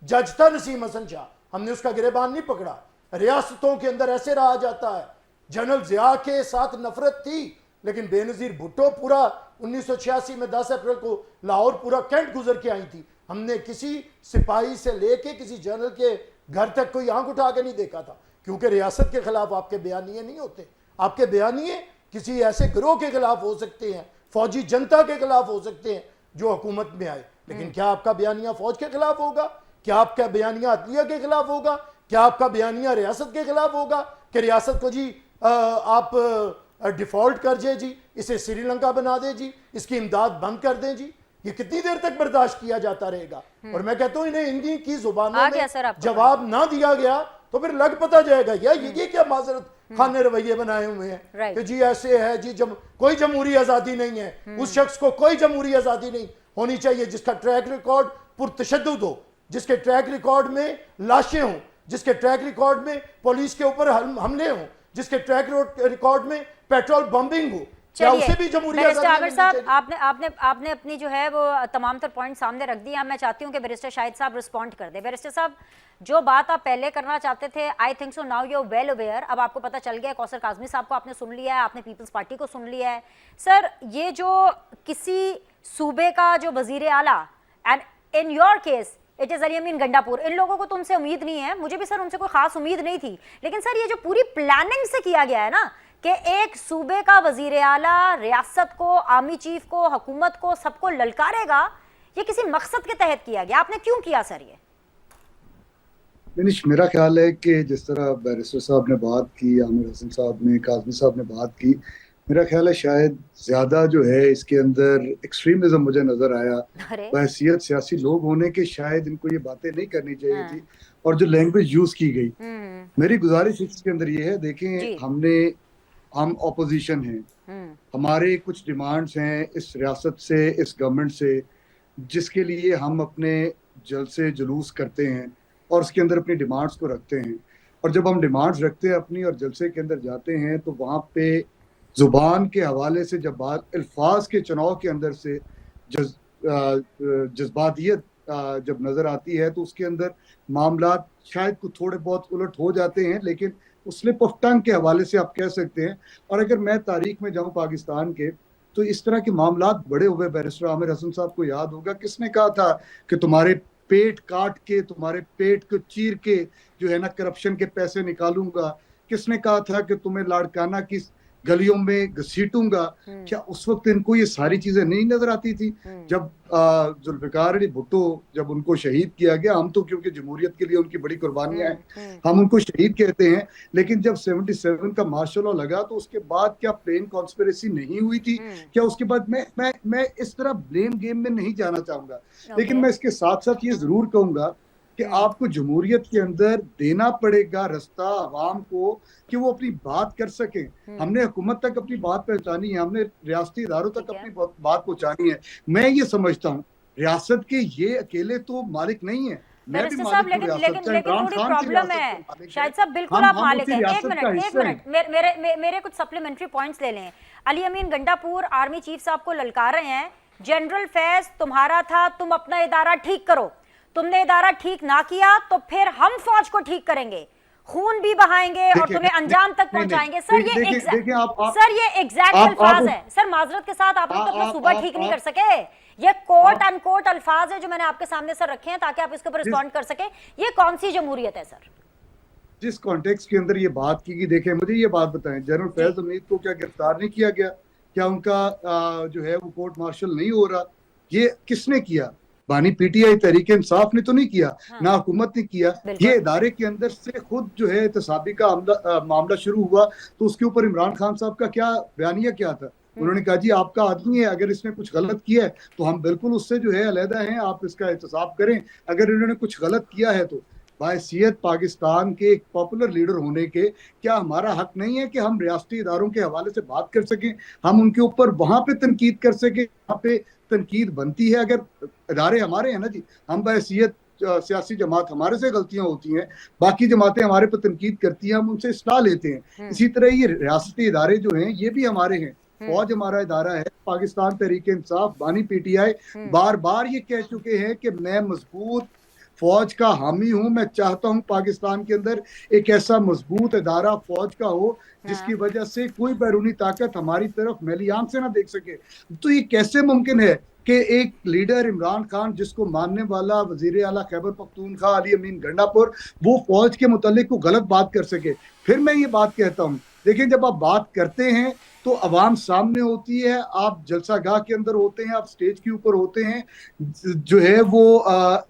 जज था नसीम हसन शाह, हमने उसका गिरेबान नहीं पकड़ा। रियासतों के अंदर ऐसे रहा जाता है। जनरल जिया के साथ नफरत थी, लेकिन बेनजीर भुट्टो पूरा 1986 में 10 अप्रैल को लाहौर पूरा कैंट गुजर के आई थी। हमने किसी सिपाही से लेके किसी जनरल के घर तक कोई आंख उठा के नहीं देखा था, क्योंकि रियासत के खिलाफ आपके बयानिए नहीं होते। आपके बयानिए किसी ऐसे गिरोह के खिलाफ हो सकते हैं, फौजी जनता के खिलाफ हो सकते हैं जो हुकूमत में आए, लेकिन क्या आपका बयानिया फौज के खिलाफ होगा? क्या आपका बयानिया अदलिया के खिलाफ होगा? क्या आपका बयानिया रियासत के खिलाफ होगा कि रियासत को जी आप डिफॉल्ट कर जाए जी, इसे श्रीलंका बना दे जी, इसकी इमदाद बंद कर दें जी? ये कितनी देर तक बर्दाश्त किया जाता रहेगा? और मैं कहता हूं इन्हें इनकी जुबानों में जवाब ना दिया गया तो फिर लग पता जाएगा यार ये क्या माजरत खाने रवैये बनाए हुए हैं Right. कि जी ऐसे है जी कोई जमहूरी आज़ादी नहीं है, उस शख्स को कोई जमहूरी आज़ादी नहीं होनी चाहिए जिसका ट्रैक रिकॉर्ड पुरतशद्दुद हो, जिसके ट्रैक रिकॉर्ड में लाशें हों, जिसके ट्रैक रिकॉर्ड में पुलिस के ऊपर हमले हों, जिसके ट्रैक रिकॉर्ड में पेट्रोल बम्बिंग हो। क्या उसे भी जमहूरी बैरिस्टर आज़ादी आमिर मिलनी साहब, चाहिए? आपने अपनी जो है वो तमाम तर पॉइंट सामने रख दिए। अब मैं चाहती हूँ कि बैरिस्टर शाहिद साहब रिस्पॉन्ड कर दे। बैरिस्टर साहब, जो बात आप पहले करना चाहते थे, I think so now you are well aware, अब आपको पता चल गया। कौसर काज़मी साहब को आपने सुन लिया है, आपने पीपल्स पार्टी को सुन लिया है। सर, ये जो किसी सूबे का जो वजीर आला, and in your case it is Ali Amin Gandapur, इन लोगों को तो उनसे उम्मीद नहीं है, मुझे भी सर उनसे कोई खास उम्मीद नहीं थी, लेकिन सर ये जो पूरी प्लानिंग से किया गया है ना कि एक सूबे का वजीर आला रियासत को, आर्मी चीफ को, हुकूमत को, सबको ललकारेगा, ये किसी मकसद के तहत किया गया। आपने क्यों किया सर ये? निश, मेरा ख्याल है कि जिस तरह बैरिस्टर साहब ने बात की, आमिर हसन साहब ने, काज़मी साहब ने बात की, मेरा ख्याल है शायद ज्यादा जो है इसके अंदर एक्सट्रीमिज्म मुझे नजर आया। अरे बहैसियत सियासी लोग होने के शायद इनको ये बातें नहीं करनी चाहिए हाँ। थी, और जो लैंग्वेज यूज की गई, मेरी गुजारिश इसके अंदर ये है, जी। देखें हम ऑपोजिशन हैं, हमारे कुछ डिमांड्स हैं इस रियासत से, इस गवर्नमेंट से, जिसके लिए हम अपने जलसे जुलूस करते हैं और उसके अंदर अपनी डिमांड्स को रखते हैं। और जब हम डिमांड्स रखते हैं अपनी और जलसे के अंदर जाते हैं, तो वहाँ पे जुबान के हवाले से जब बात अल्फाज के चुनाव के अंदर से जज्बातियत जब नजर आती है, तो उसके अंदर मामला शायद कुछ थोड़े बहुत उलट हो जाते हैं, लेकिन उस स्लिप ऑफ टंग के हवाले से आप कह सकते हैं। और अगर मैं तारीख में जाऊं पाकिस्तान के, तो इस तरह के मामला बड़े हुए। बैरिस्टर आमिर हसन साहब को याद होगा, किसने कहा था कि तुम्हारे पेट काट के, तुम्हारे पेट को चीर के जो है ना करप्शन के पैसे निकालूंगा, किसने कहा था कि तुम्हें लाड़काना की गलियों में घसीटूंगा। क्या उस वक्त इनको ये सारी चीजें नहीं नजर आती थी? जब जुल्फिकार अली भुट्टो, जब उनको शहीद किया गया, हम तो क्योंकि जमहूरियत के लिए उनकी बड़ी कुर्बानियां हैं, हम उनको शहीद कहते हैं, लेकिन जब 77 का मार्शल लॉ लगा, तो उसके बाद क्या प्लेन कॉन्स्पिरेसी नहीं हुई थी? क्या उसके बाद मैं इस तरह ब्लेम गेम में नहीं जाना चाहूंगा, लेकिन मैं इसके साथ साथ ये जरूर कहूंगा कि आपको जमहूरियत के अंदर देना पड़ेगा रास्ता आवाम को कि वो अपनी बात कर सके। हमने हुकूमत तक अपनी बात पहुंचानी है, हमने रियासती इदारों तक अपनी बात पहुंचानी है। मैं ये समझता हूँ रियासत के ये अकेले तो मालिक नहीं है, मैं भी बैरिस्टर साहब, मालिक हूँ लेकिन रियासत का। लेकिन इमरान थोड़ी खान की प्रॉब्लम रियासत है के मालिक शाहिद हैं। साहब, बिल्कुल आप हम मालिक उसी हैं। एक रियासत मिनट का एक हिस्सा मिनट, हैं। मेरे कुछ सप्लीमेंट्री पॉइंट्स ले लें। अली अमीन गंडापुर आर्मी चीफ साहब को ललकार रहे हैं, जनरल फैज तुम्हारा था, तुम अपना इदारा ठीक करो, तुमने इदारा ठीक ना किया तो फिर हम फौज को ठीक करेंगे, खून भी बहाएंगे और तुम्हें अंजाम तक पहुंचाएंगे। सर ये एग्जैक्ट अल्फाज है सर, माजरत के साथ आप लोग तो अपना सूबा ठीक नहीं कर सके। ये कोट अनकोट अल्फाज है जो मैंने आपके सामने सर रखे हैं ताकि आप इसके ऊपर रिस्पॉन्ड कर सके। ये कौन सी जमहूरियत है सर? जिस कॉन्टेक्स्ट के अंदर ये बात की, देखें मुझे ये बात बताएं, जनरल फैज हमीद को क्या गिरफ्तार नहीं किया गया? क्या उनका जो है वो कोर्ट मार्शल नहीं हो रहा? ये किसने किया? बानी पीटीआई तहरीक इंसाफ ने तो नहीं किया, ना हुकूमत ने किया। ये इदारे के अंदर से खुद जो है एहतसाबी का मामला शुरू हुआ, तो उसके ऊपर इमरान खान साहब का क्या बयानिया क्या था? उन्होंने कहा जी आपका आदमी है, अगर इसने कुछ गलत किया है तो हम बिल्कुल उससे जो है अलहदा हैं, आप इसका एहतसाब करें। अगर इन्होंने कुछ गलत किया है तो बाहैसियत पाकिस्तान के एक पॉपुलर लीडर होने के, क्या हमारा हक नहीं है कि हम रियासती इदारों के हवाले से बात कर सकें, हम उनके ऊपर वहां पे तनकीद कर सकें, वहां पे तनकीद बनती है? अगर इदारे हमारे हैं ना जी, हम बाहैसियत सियासी जमात, हमारे से गलतियां होती हैं, बाकी जमातें हमारे पर तनकीद करती हैं, हम उनसे इस्लाह लेते हैं। इसी तरह ये रियासती इदारे जो हैं ये भी हमारे हैं। फौज हमारा इदारा है, पाकिस्तान तहरीक इंसाफ, बानी पीटीआई बार बार ये कह चुके हैं कि मैं मजबूत फौज का हामी हूं। मैं चाहता हूं पाकिस्तान के अंदर एक ऐसा मजबूत इदारा फौज का हो जिसकी वजह से कोई बैरूनी ताकत हमारी तरफ मैली आंख से ना देख सके। तो ये कैसे मुमकिन है कि एक लीडर इमरान खान, जिसको मानने वाला वजीर आला खैबर पख्तूनख्वा अली अमीन गंडापुर, वो फौज के मुतालिक को गलत बात कर सके? फिर मैं ये बात कहता हूँ, देखिए जब आप बात करते हैं तो अवाम सामने होती है, आप जलसागाह के अंदर होते हैं, आप स्टेज के ऊपर होते हैं, जो है वो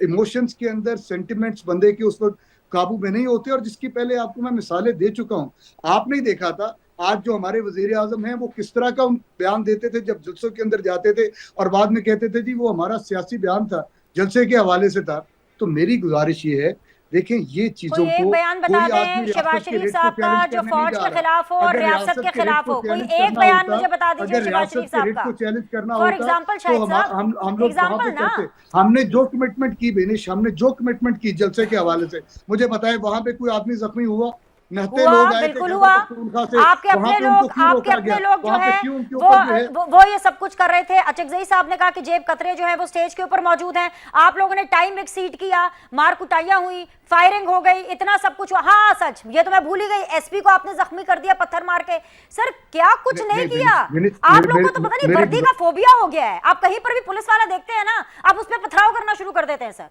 इमोशंस के अंदर सेंटिमेंट्स बंदे के उस वक्त काबू में नहीं होते। और जिसकी पहले आपको मैं मिसालें दे चुका हूँ। आपने देखा था आज जो हमारे वजीर आजम हैं वो किस तरह का बयान देते थे जब जलसों के अंदर जाते थे, और बाद में कहते थे जी वो हमारा सियासी बयान था, जलसे के हवाले से था। तो मेरी गुजारिश ये है देखें ये चीजों कोई एक को बयान बता कोई दें आदमी शहबाज रियासत के शरीफ रेट को साहब का चैलेंज जो करने नहीं फौज जा के रहा। खिलाफ हो और अगर रियासत रियासत के के रेट खिलाफ को हो, कोई चैलेंज एक करना बयान होता, मुझे बता दीजिए अगर शहबाज रियासत शरीफ के साहब रेट का को चैलेंज करना फॉर होता एग्जाम्पल तो शाहिद साहब, हम लोग वहां एग्जाम्पल पे ना। करते। हमने जो कमिटमेंट की बेनिश, हमने जो कमिटमेंट की जलसे के हवाले से, मुझे बताएं वहां पे कोई आदमी जख्मी हुआ? नहते हुआ, लोग आए थे बिल्कुल खैबर हुआ। पख्तूनख्वा से, आपके वहां अपने पे उनको लोग, क्यों आपके रोका अपने गया? लोग जो वहां पे हैं क्यों उनके वो, ऊपर जो है वो ये सब कुछ कर रहे थे। अचकजई साहब ने कहा कि जेब कतरे जो है वो स्टेज के ऊपर मौजूद हैं। आप लोगों ने टाइम एक्सीड किया, मार कुटाइयां हुई, फायरिंग हो गई, इतना सब कुछ हुआ। हाँ सच, ये तो मैं भूल ही गई, एसपी को आपने जख्मी कर दिया पत्थर मार के। सर क्या कुछ नहीं किया। आप लोगों को तो पता नहीं वर्दी का फोबिया हो गया है। आप कहीं पर भी पुलिस वाला देखते हैं ना, आप उस पर पथराव करना शुरू कर देते हैं। सर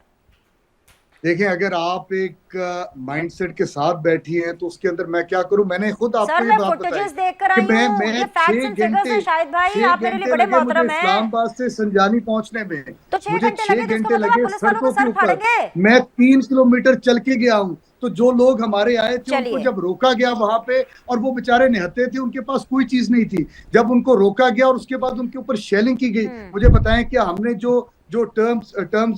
देखें, अगर आप एक माइंडसेट के साथ बैठी हैं तो उसके अंदर मैं क्या करूं? मैंने खुद आपको ये मैं बात बताई फुटेजेस देख कर कि आई हूं, ये फैक्ट्स एंड फिगर्स हैं शाहिद भाई, आप मेरे लिए बड़े लगे मुझे मोहतरम हैं। इस्लामाबाद से संजानी पहुंचने में। तो 6 मुझे घंटे 6 लगे तो इसका घंटे मतलब आप लगे पुलिस वालों का सड़कों के सर ऊपर। फाड़ेंगे। मैं 3 किलोमीटर चल के गया हूं। तो जो लोग हमारे आए थे उनको चलिए। जब रोका गया वहां पे, और वो बेचारे निहत्ते थे, उनके पास कोई चीज नहीं थी, जब उनको रोका गया और उसके बाद उनके ऊपर शेलिंग की गई, मुझे बताएं क्या हमने जो टर्म्स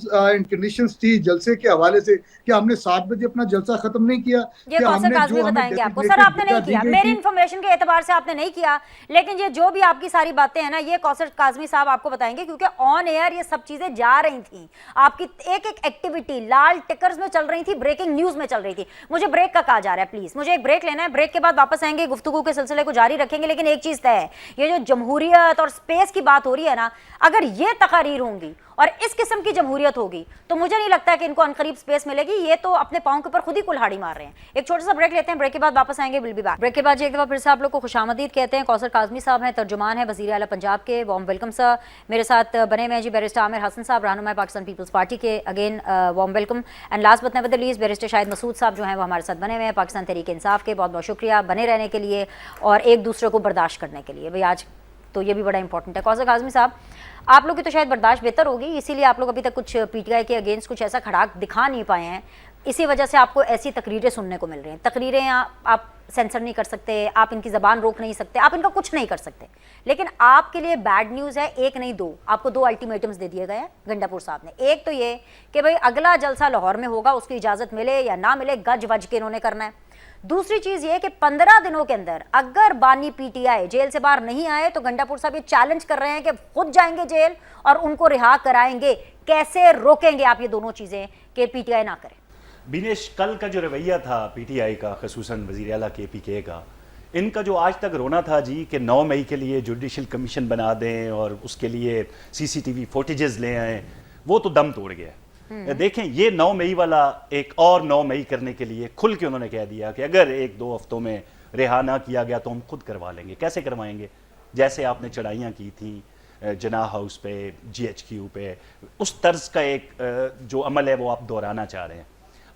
एंड कंडीशंस थी जलसे के हवाले से, क्या हमने 7 बजे अपना जलसा खत्म नहीं किया? ये क्या कौसर हमने काज़मी जो हमें बताएंगे आपको। सर designated आपने नहीं जगह दी किया, गई मेरी थी? इन्फॉर्मेशन के एतबार से आपने नहीं किया, लेकिन ये जो भी आपकी सारी बातें हैं ना, ये कौसर काज़मी साहब आपको बताएंगे, क्योंकि ऑन एयर ये सब चीजें जा रही थी। आपकी एक एक एक्टिविटी लाल टिकर्स में चल रही थी, ब्रेकिंग न्यूज में चल रही थी। मुझे ब्रेक का कहा जा रहा है, प्लीज मुझे एक ब्रेक लेना है। ब्रेक के बाद वापस आएंगे, गुफ्तगू के सिलसिले को जारी रखेंगे। लेकिन एक चीज तय है, ये जो जमहूरियत और स्पेस की बात हो रही है ना, अगर ये तकारीर होंगी और इस किस्म की जमहूरियत होगी तो मुझे नहीं लगता कि इनको अनकरीब स्पेस मिलेगी। ये तो अपने पांव के ऊपर खुद ही कुल्हाड़ी मार रहे हैं। एक छोटा सा ब्रेक लेते हैं, ब्रेक के बाद वापस आएंगे, विल बी बैक। ब्रेक के बाद एक दफा फिर से आप लोग को खुशामदीद कहते हैं। कौसर काज़मी साहब हैं, तर्जुमान है वज़ीर आला पंजाब के। Warm welcome sir. मेरे साथ बने हुए हैं जी बैरिस्टर आमिर हसन साहब, रहनुमा पाकिस्तान पीपल्स पार्टी के, again warm welcome. And last but never the least barrister Shahid Masood sahab जो हैं वो हमारे साथ बने हुए हैं, पाकिस्तान तहरीक इंसाफ के। बहुत बहुत शुक्रिया बने रहने के लिए और एक दूसरे को बर्दाश्त करने के लिए। भाई आज तो ये भी बड़ा इंपॉर्टेंट है। कौसर काज़मी साहब, आप लोग की तो शायद बर्दाश्त बेहतर होगी, इसीलिए आप लोग अभी तक कुछ पीटीआई के अगेंस्ट कुछ ऐसा खड़ाक दिखा नहीं पाए हैं। इसी वजह से आपको ऐसी तकरीरें सुनने को मिल रही हैं। तकरीरें आप सेंसर नहीं कर सकते, आप इनकी ज़बान रोक नहीं सकते, आप इनका कुछ नहीं कर सकते। लेकिन आपके लिए बैड न्यूज़ है, एक नहीं दो, आपको 2 अल्टीमेटम्स दे दिए गए हैं गंडापुर साहब ने। एक तो ये कि भाई अगला जलसा लाहौर में होगा, उसकी इजाज़त मिले या ना मिले, गज वज के इन्होंने करना है। दूसरी चीज ये कि 15 दिनों के अंदर अगर बानी पीटीआई जेल से बाहर नहीं आए तो गंडापुर साहब ये चैलेंज कर रहे हैं कि खुद जाएंगे जेल और उनको रिहा कराएंगे। कैसे रोकेंगे आप ये दोनों चीजें कि पीटीआई ना करे? बिनेश, कल का जो रवैया था पीटीआई का, खसूसन वज़ीर आला केपीके का, इनका जो आज तक रोना था जी कि 9 मई के लिए जुडिशल कमीशन बना दें और उसके लिए सीसीटीवी फुटेजेस ले आएँ, वो तो दम तोड़ गया। देखें, ये 9 मई वाला एक और 9 मई करने के लिए खुल के उन्होंने कह दिया कि अगर 1-2 हफ्तों में रिहा ना किया गया तो हम खुद करवा लेंगे। कैसे करवाएंगे? जैसे आपने चढ़ाइयाँ की थी जना हाउस पे, GHQ पे, उस तर्ज का एक जो अमल है वो आप दोहराना चाह रहे हैं।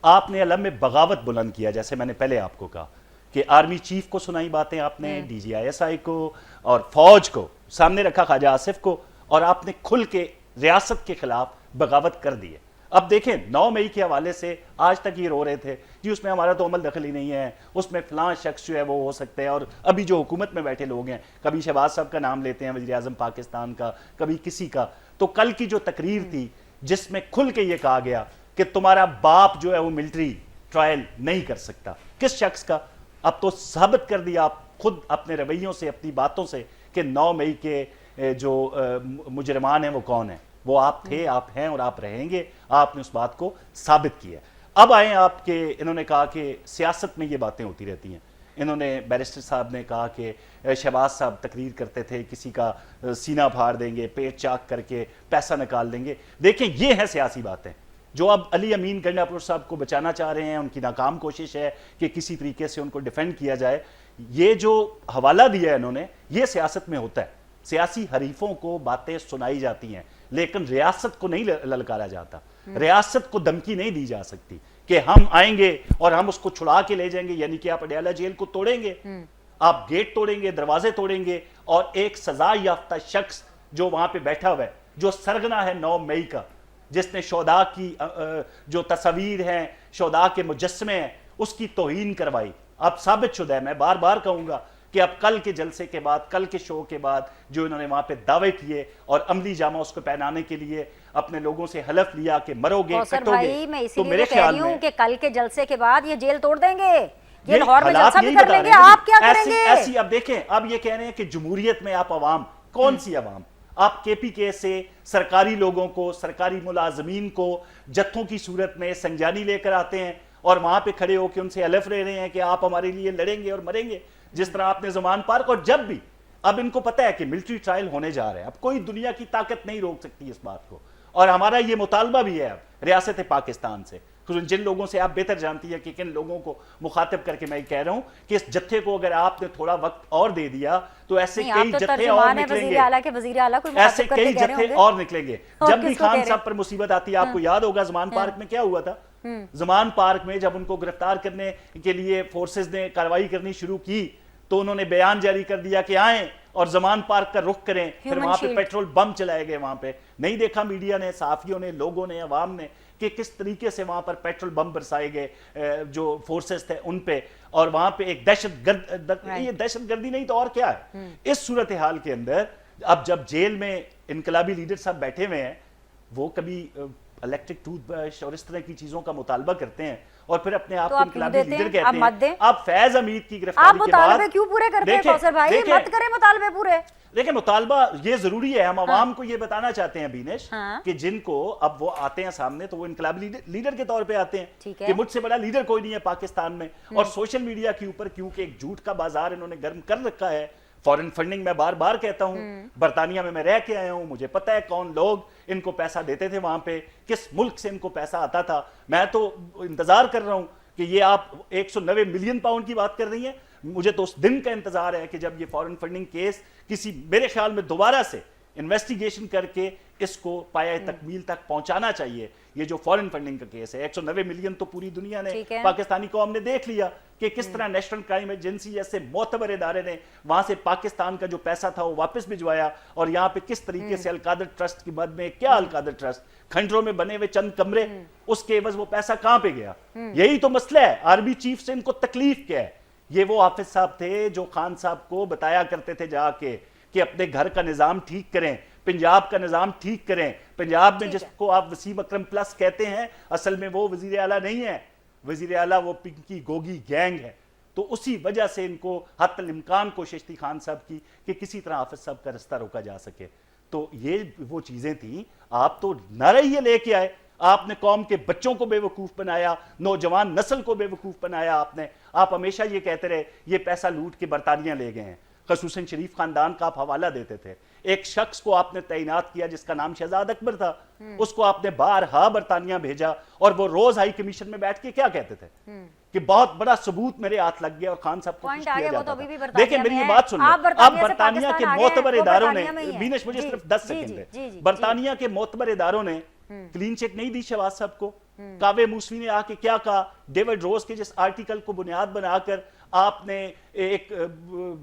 आपने अलम में बगावत बुलंद किया, जैसे मैंने पहले आपको कहा कि आर्मी चीफ को सुनाई बातें आपने, DGISI को और फौज को सामने रखा, ख्वाजा आसिफ को, और आपने खुल के रियासत के खिलाफ बगावत कर दी है। अब देखें, 9 मई के हवाले से आज तक ये रो रहे थे कि उसमें हमारा तो अमल दखल ही नहीं है, उसमें फलां शख्स जो है वो हो सकते हैं। और अभी जो हुकूमत में बैठे लोग हैं, कभी शहबाज साहब का नाम लेते हैं, वज़ीर आज़म पाकिस्तान का, कभी किसी का। तो कल की जो तकरीर थी जिसमें खुल के ये कहा गया कि तुम्हारा बाप जो है वो मिलिट्री ट्रायल नहीं कर सकता, किस शख्स का? अब तो साबित कर दिया आप खुद अपने रवैयों से, अपनी बातों से, कि 9 मई के जो मुजरमान हैं वो कौन है। वो आप थे, आप हैं और आप रहेंगे। आपने उस बात को साबित किया। अब आए आपके, इन्होंने कहा कि सियासत में ये बातें होती रहती हैं। इन्होंने, बैरिस्टर साहब ने कहा कि शहबाज साहब तकरीर करते थे, किसी का सीना फाड़ देंगे, पेट चाक करके पैसा निकाल देंगे। देखें, ये है सियासी बातें जो अब अली अमीन गंडापुर साहब को बचाना चाह रहे हैं। उनकी नाकाम कोशिश है कि किसी तरीके से उनको डिफेंड किया जाए। ये जो हवाला दिया है इन्होंने, ये सियासत में होता है। सियासी हरीफों को बातें सुनाई जाती हैं, लेकिन रियासत को नहीं ललकारा जाता। रियासत को धमकी नहीं दी जा सकती कि हम आएंगे और हम उसको छुड़ा के ले जाएंगे, यानी कि आप अडयाला जेल को तोड़ेंगे, आप गेट तोड़ेंगे, दरवाजे तोड़ेंगे, और एक सजा याफ्ता शख्स जो वहां पे बैठा हुआ है, जो सरगना है 9 मई का, जिसने शोदा की जो तस्वीर हैं, शोदा के मुजस्समे हैं, उसकी तौहीन करवाई। अब साबित शुदा है, मैं बार बार कहूंगा कि अब कल के जलसे के बाद, कल के शो के बाद जो इन्होंने वहां पे दावे किए और अमली जामा उसको पहनाने के लिए अपने लोगों से हलफ लिया कि मरोगे, कौसर कटोगे, भाई, मैं तो इसीलिए मेरे तो कह रही ख्याल हूँ में कि कल के जलसे के बाद ये जेल तोड़ देंगे, ये ये लाहौर में हालात जलसा भी यही कर बता लेंगे, रहे हैं। आप क्या ऐसी करेंगे? ऐसी अब देखें, अब ये कह रहे हैं कि जमहूरियत में आप अवाम, कौन सी अवाम? आप केपीके से सरकारी लोगों को, सरकारी मुलाजमीन को जत्थों की सूरत में संजानी लेकर आते हैं और वहां पे खड़े होकर उनसे हलफ ले रहे हैं कि आप हमारे लिए लड़ेंगे और मरेंगे, जिस तरह आपने ज़मान पार्क। और जब भी अब इनको पता है कि मिलिट्री ट्रायल होने जा रहे हैं, अब कोई दुनिया की ताकत नहीं रोक सकती इस बात को, और हमारा ये मुतालबा भी है अब रियासत पाकिस्तान से, जिन लोगों से आप बेहतर जानती है कि किन लोगों को मुखातिब करके मैं कह रहा हूं कि इस जत्थे को अगर आपने थोड़ा वक्त और दे दिया तो ऐसे नहीं, कई आप तो जत्थे और तर्जुमान है निकलेंगे, वज़ीर आला के, वज़ीर आला कोई ऐसे मुखातिब करके कई कह रहे जत्थे होंगे। और निकलेंगे। और जब भी किसको कह खान रहे साहब पर मुसीबत आती है, आपको याद होगा ज़मान पार्क में क्या हुआ था। ज़मान पार्क में जब उनको गिरफ्तार करने के लिए फोर्सेस ने कार्रवाई करनी शुरू की तो उन्होंने बयान जारी कर दिया कि आए और ज़मान पार्क का रुख करें, फिर Human वहां पे shield। पेट्रोल बम चलाए गए। वहां पे नहीं देखा मीडिया ने, सहाफियों ने, लोगों ने, अवाम ने कि किस तरीके से वहां पर पेट्रोल बम बरसाए गए जो फोर्सेस थे उन पे, और वहां पे एक ये दहशतगर्दी नहीं तो और क्या है। इस सूरत हाल के अंदर अब जब जेल में इनकलाबी लीडर साहब बैठे हुए हैं, वो कभी इलेक्ट्रिक टूथब्रश और इस तरह की चीजों का मुतालबा करते हैं और फिर अपने आप तो को आप इनकलाबी क्यों देते लीडर हैं? आप मत कहते दें। हैं। अब फैज हमीद की आप गिरफ्तारी के मुतालबे बाद क्यों पूरे करते हैं देखें- कौसर भाई? देखें- मत करें मुतालबे पूरे। देखिए, मुतालबा ये जरूरी है, हम आवाम को ये बताना चाहते हैं बीनेश, हाँ। कि जिनको अब वो आते हैं सामने तो वो इनकलाबी लीडर के तौर पे आते हैं ठीक है। कि मुझसे बड़ा लीडर कोई नहीं है पाकिस्तान में। और सोशल मीडिया के ऊपर क्योंकि एक झूठ का बाजार इन्होंने गर्म कर रखा है, फॉरेन फंडिंग मैं बार बार कहता हूं, बरतानिया में मैं रह के आया हूं, मुझे पता है कौन लोग इनको पैसा देते थे, वहां पे किस मुल्क से इनको पैसा आता था। मैं तो इंतजार कर रहा हूं कि ये आप 190 मिलियन पाउंड की बात कर रही हैं, मुझे तो उस दिन का इंतजार है कि जब ये फॉरेन फंडिंग केस किसी, मेरे ख्याल में दोबारा से इन्वेस्टिगेशन करके इसको पाया तकमील तक पहुंचाना चाहिए। ये जो फॉरेन फंडिंग का केस है, 190 मिलियन तो पूरी दुनिया ने, ठीक है। पाकिस्तानी कौम ने देख लिया कि किस तरह नेशनल क्राइम एजेंसी जैसे मोतबर इदारे ने वहां से पाकिस्तान का जो पैसा था वो वापस भिजवाया, और यहाँ पे किस तरीके से अलकादर ट्रस्ट की मद में, क्या अलकादर ट्रस्ट, खंडरों में बने हुए चंद कमरे, उसके एवज वो पैसा कहां पे गया। यही तो मसला है। आर्मी चीफ से इनको तकलीफ क्या है? ये वो हाफिज साहब थे जो खान साहब को बताया करते थे जाके कि अपने घर का निजाम ठीक करें, पंजाब का निजाम ठीक करें। पंजाब में जिसको आप वसीम अकरम प्लस कहते हैं, असल में वो वजीर आला नहीं है, वजीर आला वो पिंकी गोगी गैंग है। तो उसी वजह से इनको हत्तल इम्कान कोशिश थी खान साहब की कि किसी तरह हाफिज साहब का रास्ता रोका जा सके। तो ये वो चीजें थी। आप तो नारे ये लेके आए, आपने कौम के बच्चों को बेवकूफ बनाया, नौजवान नस्ल को बेवकूफ बनाया आपने। आप हमेशा ये कहते रहे ये पैसा लूट के बरतानियां ले गए हैं, खसूसन शरीफ खानदान का आप हवाला देते थे। एक शख्स को आपने तैनात किया जिसका नाम शहजाद अकबर था, उसको आपने बारहा बरतानिया भेजा, और वो रोज हाई कमीशन में बैठ के क्या कहते थे कि बहुत बड़ा सबूत मेरे हाथ लग गया और खान साहब को पॉइंट खुश आ किया गया, वो जाता तो अभी भी था। बरतानिया देखिए मेरी में ये है। बात सुन लो, आप बरतानिया अब से बरतानिया के पाकिस्तान आ गए, मोतबर वो इदारों ने, बरतानिया में ही है। बीनेश मुझे जी, सिर्फ 10 जी, सेकंड जी, जी, है, जी। बरतानिया के मोतबर इदारों ने क्लीन चिट नहीं दी शहबाज साहब को। कावे मूसवी ने आके क्या कहा, डेविड रोज के जिस आर्टिकल को बुनियाद बनाकर आपने एक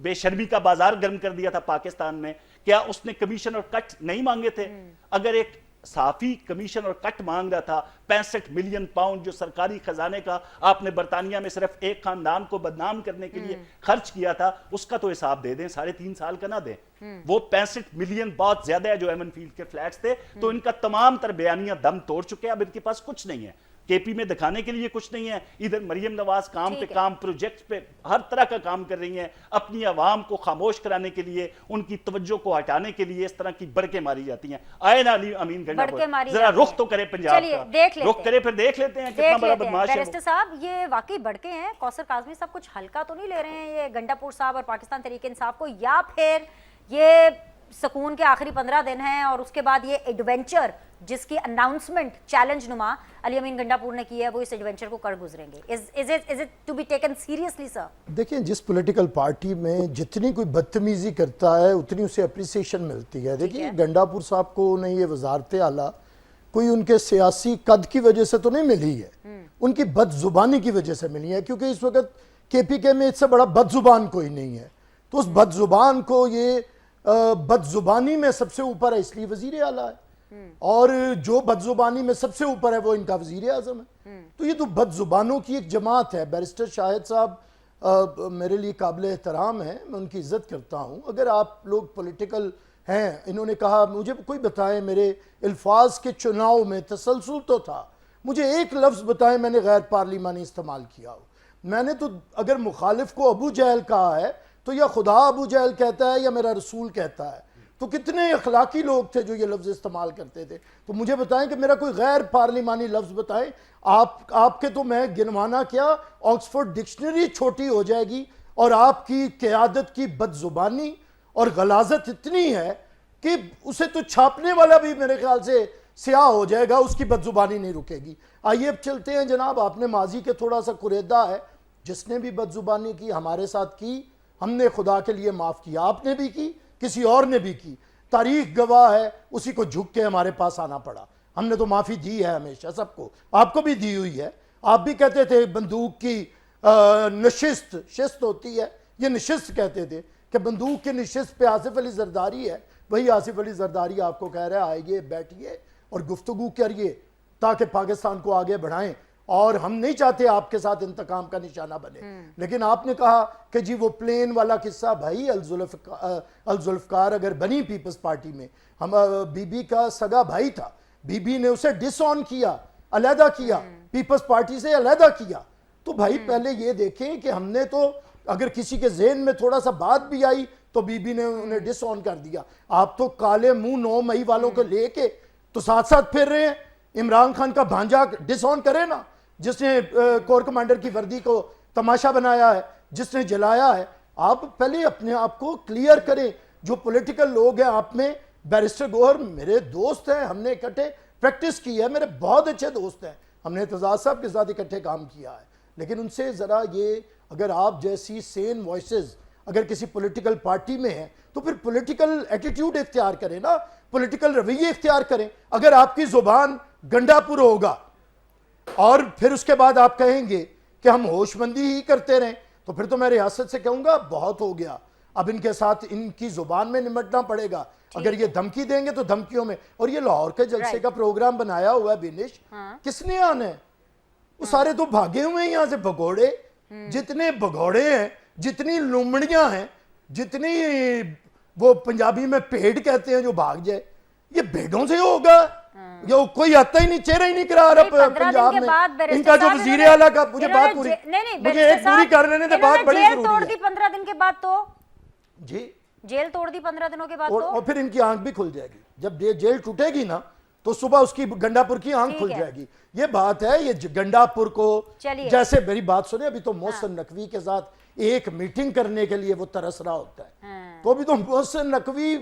बेशर्मी का बाजार गर्म कर दिया था पाकिस्तान में, क्या उसने कमीशन और कट नहीं मांगे थे? अगर एक साफी कमीशन और कट मांग रहा था, 65 मिलियन पाउंड जो सरकारी खजाने का आपने बरतानिया में सिर्फ एक खानदान को बदनाम करने के लिए खर्च किया था, उसका तो हिसाब दे दें, 3.5 साल का ना दें। वो 65 मिलियन बहुत ज्यादा है जो एमन फील्ड के फ्लैट्स थे। तो इनका तमाम तर बयानियां दम तोड़ चुके हैं, अब इनके पास कुछ नहीं है, केपी में दिखाने के लिए कुछ नहीं है। इधर मरियम नवाज काम पे काम, प्रोजेक्ट पे हर तरह का काम कर रही हैं, अपनी आवाम को खामोश कराने के लिए, उनकी तवज्जो को हटाने के लिए इस तरह की बड़के मारी जाती हैं। आए ना अली अमीन गंडापुर जरा रुख तो करे पंजाब का, रुख करे, फिर देख लेते हैं कितना बड़ा बदमाश है। बैरिस्टर साहब, ये वाकई बढ़के हैं। कौसर काजमी साहब कुछ हल्का तो नहीं ले रहे हैं ये गंडापुर साहब और पाकिस्तान तहरीक इंसाफ को, या फिर ये सुकून के आखिरी 15 दिन हैं और उसके बाद ये एडवेंचर जिसकी अनाउंसमेंट चैलेंज नुमा अली अमीन गंडापुर ने की है, वो इस एडवेंचर को कर गुजरेंगे? Is it to be taken seriously sir? देखिए, जिस पॉलिटिकल पार्टी में जितनी कोई बदतमीजी करता है उतनी उसे अप्रिसिएशन मिलती है। देखिए, गंडापुर साहब को नहीं ये वजारत आला कोई उनके सियासी कद की वजह से तो नहीं मिली है, उनकी बदजुबानी की वजह से मिली है, क्योंकि इस वक्त केपीके में इससे बड़ा बदजुबान कोई नहीं है। तो उस बदजुबान को ये बदजुबानी में सबसे ऊपर है, इसलिए वजीर आला है, और जो बदजुबानी में सबसे ऊपर है वो इनका वजीर आजम है। तो ये तो बदजुबानों की एक जमात है। बैरिस्टर शाहिद साहब मेरे लिए काबिल एहतराम है, मैं उनकी इज़्ज़त करता हूँ। अगर आप लोग पॉलिटिकल हैं, इन्होंने कहा मुझे कोई बताए मेरे अल्फाज के चुनाव में तसलसल तो था, मुझे एक लफ्ज़ बताएं मैंने गैर पार्लिमानी इस्तेमाल किया हो। मैंने तो अगर मुखालिफ को अबू जहल कहा है तो या खुदा अबू जहल कहता है या मेरा रसूल कहता है, तो कितने अखलाकी लोग थे जो ये लफ्ज़ इस्तेमाल करते थे। तो मुझे बताएं कि मेरा कोई गैर पार्लिमानी लफ्ज़ बताएं। आपके तो मैं गिनवाना क्या, ऑक्सफोर्ड डिक्शनरी छोटी हो जाएगी। और आपकी क़यादत की बदजुबानी और गलाजत इतनी है कि उसे तो छापने वाला भी मेरे ख्याल से स्याह हो जाएगा, उसकी बदजुबानी नहीं रुकेगी। आइए अब चलते हैं जनाब, आपने माजी के थोड़ा सा कुरेदा है, जिसने भी बदजुबानी की हमारे साथ की, हमने खुदा के लिए माफ़ किया, आपने भी की, किसी और ने भी की, तारीख गवाह है, उसी को झुक के हमारे पास आना पड़ा। हमने तो माफ़ी दी है हमेशा सबको, आपको भी दी हुई है। आप भी कहते थे बंदूक की नशिस्त शिस्त होती है, ये नशिस्त कहते थे कि बंदूक की नशिस्त पे आसिफ अली जरदारी है। वही आसिफ अली जरदारी आपको कह रहा है आइए बैठिए और गुफ्तगू करिए ताकि पाकिस्तान को आगे बढ़ाएं। और हम नहीं चाहते आपके साथ इंतकाम का निशाना बने। लेकिन आपने कहा कि जी वो प्लेन वाला किस्सा, भाई अल-जुल्फ़कार अगर बनी पीपल्स पार्टी में, हम बीबी का सगा भाई था, बीबी ने उसे डिसऑन किया, अलहदा किया, पीपल्स पार्टी से अलहदा किया। तो भाई पहले ये देखें कि हमने तो अगर किसी के ज़हन में थोड़ा सा बात भी आई तो बीबी ने उन्हें डिसऑन कर दिया। आप तो काले मुंह 9 मई वालों को लेके तो साथ साथ फिर रहे हैं। इमरान खान का भांजा डिसऑन करे ना, जिसने कोर कमांडर की वर्दी को तमाशा बनाया है, जिसने जलाया है। आप पहले अपने आप को क्लियर करें। जो पॉलिटिकल लोग हैं आप में, बैरिस्टर गौहर मेरे दोस्त हैं, हमने इकट्ठे प्रैक्टिस की है, मेरे बहुत अच्छे दोस्त हैं, हमने एतजाज साहब के साथ इकट्ठे काम किया है। लेकिन उनसे ज़रा ये, अगर आप जैसी सेन वॉइसेस अगर किसी पॉलिटिकल पार्टी में हैं तो फिर पॉलिटिकल एटीट्यूड इख्तियार करें ना, पॉलिटिकल रवैये इख्तियार करें। अगर आपकी ज़ुबान गंडापुर होगा और फिर उसके बाद आप कहेंगे कि हम होशमंदी ही करते रहें, तो फिर तो मैं रियासत से कहूँगा बहुत हो गया, अब इनके साथ इनकी ज़ुबान में निमटना पड़ेगा। अगर ये धमकी देंगे तो धमकियों में। और ये लाहौर के जलसे का प्रोग्राम बनाया हुआ है बिनिश, किसने आना है? वो सारे तो भागे हुए हैं यहाँ से भगोड़े। जितने भगोड़े हैं, जितनी लुमड़ियां हैं, जितनी वो पंजाबी में भेड़ कहते हैं जो भाग जाए, ये भेड़ों से होगा। ये कोई आता ही नहीं, चेहरा ही नहीं करा रहा पंजाब में। इनका जो वजीर आला का, मुझे बात पूरी, मुझे एक पूरी कर लेने दे, बात बड़ी जरूरी है। तोड़ दी 15 दिन के बाद तो जी, जेल तोड़ दी 15 दिनों के बाद और फिर इनकी आंख भी खुल जाएगी। जब जेल टूटेगी ना तो सुबह उसकी गंडापुर की आंख खुल जाएगी। ये बात है। ये गंडापुर को, जैसे मेरी बात सुने, अभी तो मोहसिन नकवी के साथ एक मीटिंग करने के लिए वो तरस रहा होता है, तो अभी तो मोहसिन नकवी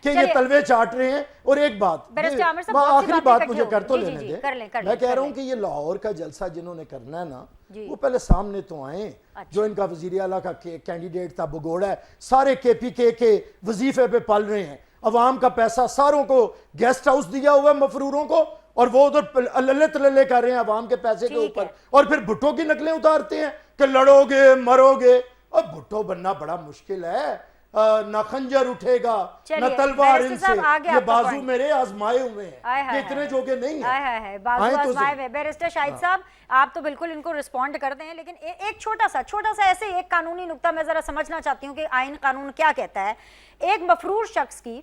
के ये तलवे चाट रहे हैं। और एक बात, आखिरी बात मुझे कर तो लेने दे। मैं कह रहा हूं कि ये लाहौर का जलसा जिन्होंने करना है ना, वो पहले सामने तो आए। जो इनका वजीर आला का कैंडिडेट था भगोड़ा है, सारे KPK के वजीफे पे पल रहे हैं। अवाम का पैसा सारों को गेस्ट हाउस दिया हुआ है मफरूरों को, और वो उधर लल्ले तल्ले कर रहे हैं अवाम के पैसे के ऊपर। और फिर भुट्टो की नकलें उतारते हैं कि लड़ोगे मरोगे। अब भुट्टो बनना बड़ा मुश्किल है, ना खंजर उठेगा ना तलवार इनसे, ये बाजू मेरे आजमाए हुए हैं, ये इतने जोगे नहीं है। बाजू आजमाए हुए। बैरिस्टर शाहिद साहब, आप तो बिल्कुल इनको रिस्पॉन्ड करते हैं, लेकिन एक छोटा सा ऐसे एक कानूनी नुक्ता मैं जरा समझना चाहती हूँ कि आइन कानून क्या कहता है। एक मफरूर शख्स की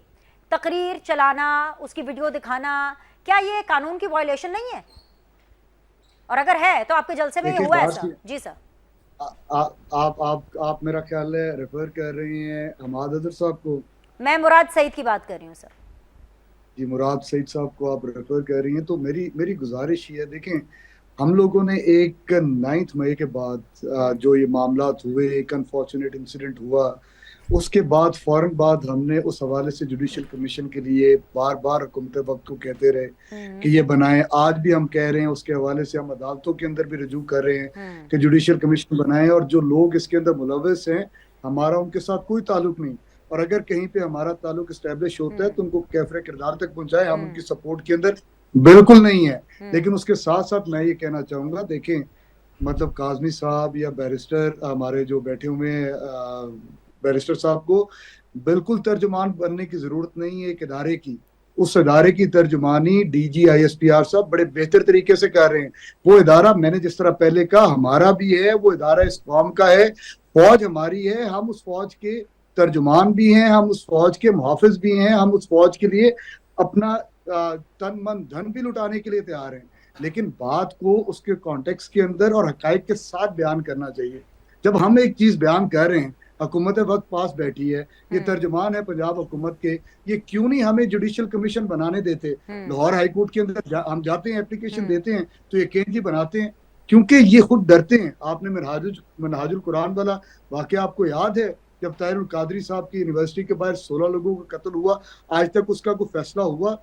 तकरीर चलाना, उसकी वीडियो दिखाना, क्या ये कानून की वायलेशन नहीं है? और अगर है तो आपके जलसे में हुआ ऐसा? जी सर। आप मेरा ख्याल है रेफर कर रही हैं हमाद अदर साहब को। मैं मुराद सईद की बात कर रही हूँ सर। जी, मुराद सईद साहब को आप रेफर कर रही हैं। तो मेरी गुजारिश ये है, देखें हम लोगों ने एक 9 मई के बाद जो ये मामला हुए, एक अनफॉर्चुनेट इंसिडेंट हुआ, उसके बाद फौरन बाद हमने उस हवाले से जुडिशल कमीशन के लिए बार बार हुकूमत वक्त को कहते रहे कि ये बनाएं। आज भी हम कह रहे हैं, उसके हवाले से हम अदालतों के अंदर भी रजू कर रहे हैं कि जुडिशल कमीशन बनाएं। और जो लोग इसके अंदर मुलव्वस हैं, हमारा उनके साथ कोई ताल्लुक नहीं, और अगर कहीं पे हमारा ताल्लुक एस्टेब्लिश होता है तो उनको कैफरे किरदार तक पहुंचाए। हम उनकी सपोर्ट के अंदर बिल्कुल नहीं है। लेकिन उसके साथ साथ मैं ये कहना चाहूंगा, देखें मतलब काज़मी साहब या बैरिस्टर हमारे जो बैठे हुए हैं, बैरिस्टर साहब को बिल्कुल तर्जुमान बनने की जरूरत नहीं है एक इदारे की। उस इदारे की तर्जुमानी डीजी ISPR साहब बड़े बेहतर तरीके से कर रहे हैं। वो इदारा मैंने जिस तरह पहले कहा हमारा भी है, वो इदारा इस कौम का है, फौज हमारी है, हम उस फौज के तर्जुमान भी हैं, हम उस फौज के मुहाफिज भी हैं, हम उस फौज के लिए अपना तन मन धन भी लुटाने के लिए तैयार हैं। लेकिन बात को उसके कॉन्टेक्स्ट के अंदर और हकायक के साथ बयान करना चाहिए। जब हम एक चीज बयान कर रहे हैं, हुकूमत वक्त पास बैठी है, ये तर्जुमान है पंजाब हुकूमत के, ये क्यों नहीं हमें जुडिशल कमीशन बनाने देते? लाहौर हाई कोर्ट के अंदर हम जाते हैं, एप्लीकेशन देते हैं तो ये केंद्र बनाते हैं, क्योंकि ये खुद डरते हैं। आपने मिनहाजुल कुरान वाला वाकया आपको याद है, जब ताहिरुल कादरी साहब की यूनिवर्सिटी के बाहर 16 लोगों का कत्ल हुआ, आज तक उसका कोई फैसला हुआ?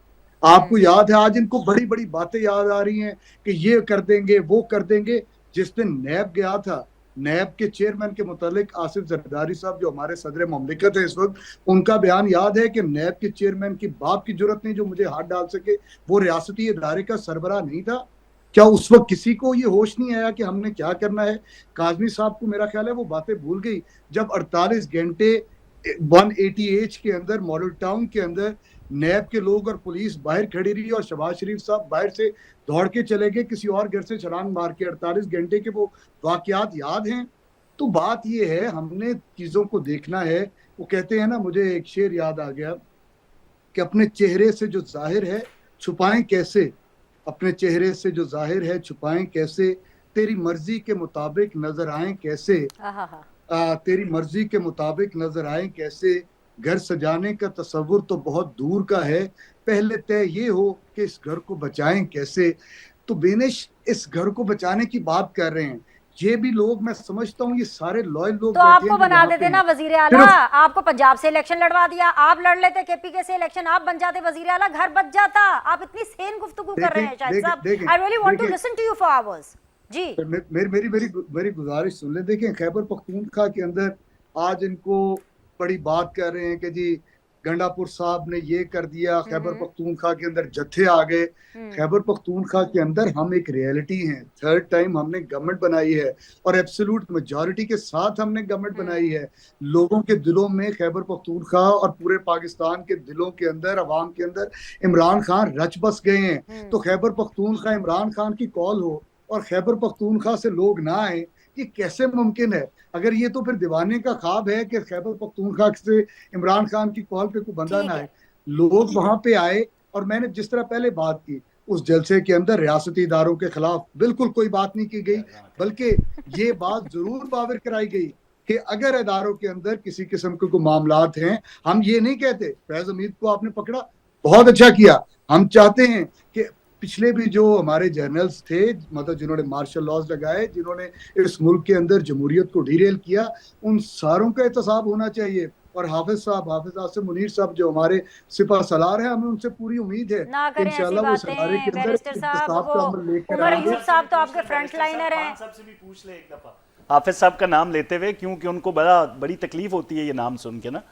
आपको याद है, आज इनको बड़ी बड़ी बातें याद आ रही हैं कि ये कर देंगे, वो कर देंगे। जिस दिन नैब गया था, नैब के चेयरमैन के मुतालिक आसिफ जरदारी साहब जो हमारे सदर मुमलिकत है इस वक्त, उनका बयान याद है कि नैब के चेयरमैन की बाप की जरूरत नहीं जो मुझे हाथ डाल सके, वो रियासती इदारे का सरबराह नहीं था। क्या उस वक्त किसी को ये होश नहीं आया कि हमने क्या करना है? काजमी साहब को मेरा ख्याल है वो बातें भूल गई जब 48 घंटे 180H के अंदर मॉडल टाउन के अंदर नैब के लोग और पुलिस बाहर खड़ी रही और शहबाज शरीफ साहब बाहर से दौड़ के चले गए किसी और घर से छलांग मार के। 48 घंटे के वो वाकयात याद हैं। तो बात ये है, हमने चीजों को देखना है। वो कहते हैं ना, मुझे एक शेर याद आ गया कि अपने चेहरे से जो जाहिर है छुपाएं कैसे, अपने चेहरे से जो जाहिर है छुपाएं कैसे, तेरी मर्जी के मुताबिक नजर आए कैसे, तेरी मर्जी के मुताबिक नजर आए कैसे, घर सजाने का तस्वुर तो बहुत दूर का है, पहले तय ये हो कि इस घर को बचाएं कैसे। तो बेनिश इस घर को बचाने की बात कर रहे हैं। ये भी लोग, मैं समझता हूँ ये सारे लॉयल लोग तो आपको बना देते ना वजीर आला, आपको पंजाब से इलेक्शन लड़वा दिया, आप लड़ लेते KPK से इलेक्शन, आप बन जाते वजीर आला, घर बच जाता। आप इतनी सेन गुफ्तगू कर रहे हैं शायद साहब। I really want to listen to you for hours. जी मेरी गुजारिश सुन ले। देखें, खैबर पख्तूनख्वा के अंदर आज इनको बड़ी बात कर रहे हैं कि जी गंडापुर साहब ने ये कर दिया, खैबर पख्तूनख्वा के अंदर जत्थे आ गए। खैबर पख्तूनख्वा के अंदर हम एक रियलिटी हैं। थर्ड टाइम हमने गवर्नमेंट बनाई है और एब्सोल्यूट मेजॉरिटी के साथ हमने गवर्नमेंट बनाई है। लोगों के दिलों में खैबर पख्तूनख्वा और पूरे पाकिस्तान के दिलों के अंदर, अवाम के अंदर इमरान खान रच बस गए हैं। तो खैबर पख्तूनख्वा इमरान खान की कॉल हो और खैबर पख्तूनख्वा से लोग ना आए, ये कैसे मुमकिन है? अगर ये तो फिर दीवाने का ख्वाब है कि खैबर पख्तूनख्वा से इमरान खान की कॉल पे कोई बंदा ना आए। लोग वहां पे आए और मैंने जिस तरह पहले बात की, उस जलसे के अंदर रियासती इदारों के खिलाफ बिल्कुल कोई बात नहीं की गई, बल्कि ये बात जरूर बावर कराई गई कि अगर इदारों के अंदर किसी किस्म के कोई मामलात हैं, हम ये नहीं कहते। फैज हमीद को आपने पकड़ा, बहुत अच्छा किया। हम चाहते हैं कि पिछले भी जो हमारे जर्नल्स थे, मतलब जिन्होंने मार्शल लॉज लगाए, जिन्होंने इस मुल्क के अंदर जमहूरियत को डीरेल किया, उन सारों का एहतसाब होना चाहिए। और हाफिज आसिम मुनीर साहब जो हमारे सिपह सलार हैं, हमें उनसे पूरी उम्मीद है कि इंशाल्लाह वो सलारे के अंदर इंसाफ का अमल लेकर आएंगे। साहब तो आपके फ्रंट लाइनर हैं। सबसे भी पूछ ले एक दफा हाफिज साहब का नाम लेते हुए, क्योंकि उनको बड़ी तकलीफ होती है ये नाम सुन के ना,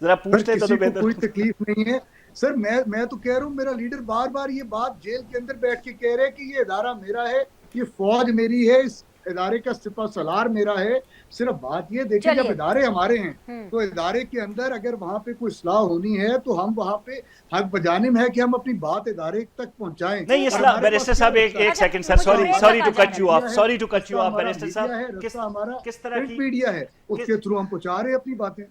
जरा पूछ ले तो बेहतर। कोई तकलीफ नहीं है सर। मैं तो कह रहा हूँ, मेरा लीडर बार बार ये बात जेल के अंदर बैठ के कह रहे हैं कि ये इदारा मेरा है, ये फौज मेरी है, इस इदारे का सिपह सलार मेरा है। सिर्फ बात ये देखिए, जब इदारे हमारे हैं तो इदारे के अंदर अगर वहां पे कोई इस्लाह होनी है तो हम वहां पे हक बजानिब है कि हम अपनी बात इदारे तक पहुंचाएं। नहीं, इस्लाह बैरिस्टर साहब एक second sir, sorry to cut you off barrister sahab, किस तरह की मीडिया है उसके थ्रू हम पहुंचा रहे हैं अपनी बातें।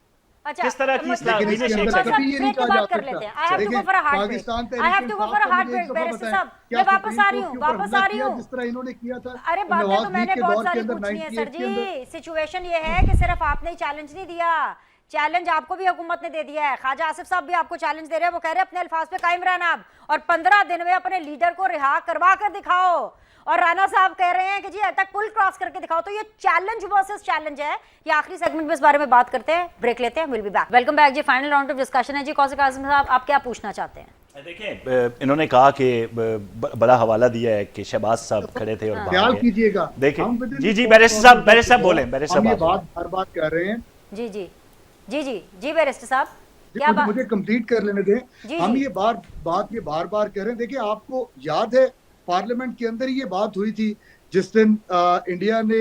अच्छा, किस तरह की इस्लाह? बात कर लेते हैं। I have to go for a heart break, barrister साहब, मैं वापस आ रही हूँ। जिस तरह इन्होंने किया था। अरे बातें तो मैंने बहुत सारी पूछनी है सर जी। सिचुएशन ये है कि सिर्फ आपने ही चैलेंज नहीं दिया, चैलेंज आपको भी हुकूमत ने दे दिया है। ख्वाजा आसिफ साहब भी आपको चैलेंज दे रहे हैं। वो कह रहे हैं अपने अल्फाज पे कायम रहना आप, और 15 दिन में अपने लीडर को रिहा करवा कर दिखाओ। और राना साहब कह रहे हैं कि जी तक पुल क्रॉस करके दिखाओ। तो ये चैलेंज वर्सेस चैलेंज है। ये आखिरी सेगमेंट में इस बारे में बात करते हैं, ब्रेक लेते हैं, will be back. Welcome back जी, फाइनल राउंड ऑफ डिस्कशन है जी। कौसर कासिम साहब, आप क्या पूछना चाहते हैं? देखिए, इन्होंने कहा कि बड़ा हवाला दिया है कि शहबाज साहब खड़े थे और ख्याल कीजिएगा। देखिए जी बैरिस्टर साहब बोले, हम ये बात हर बात कर रहे हैं। जी बैरिस्टर साहब, क्या बात? मुझे कंप्लीट कर लेने दें। हम ये बार बार कह रहे हैं। देखिए, आपको याद है पार्लियामेंट के अंदर ये बात हुई थी जिस दिन इंडिया ने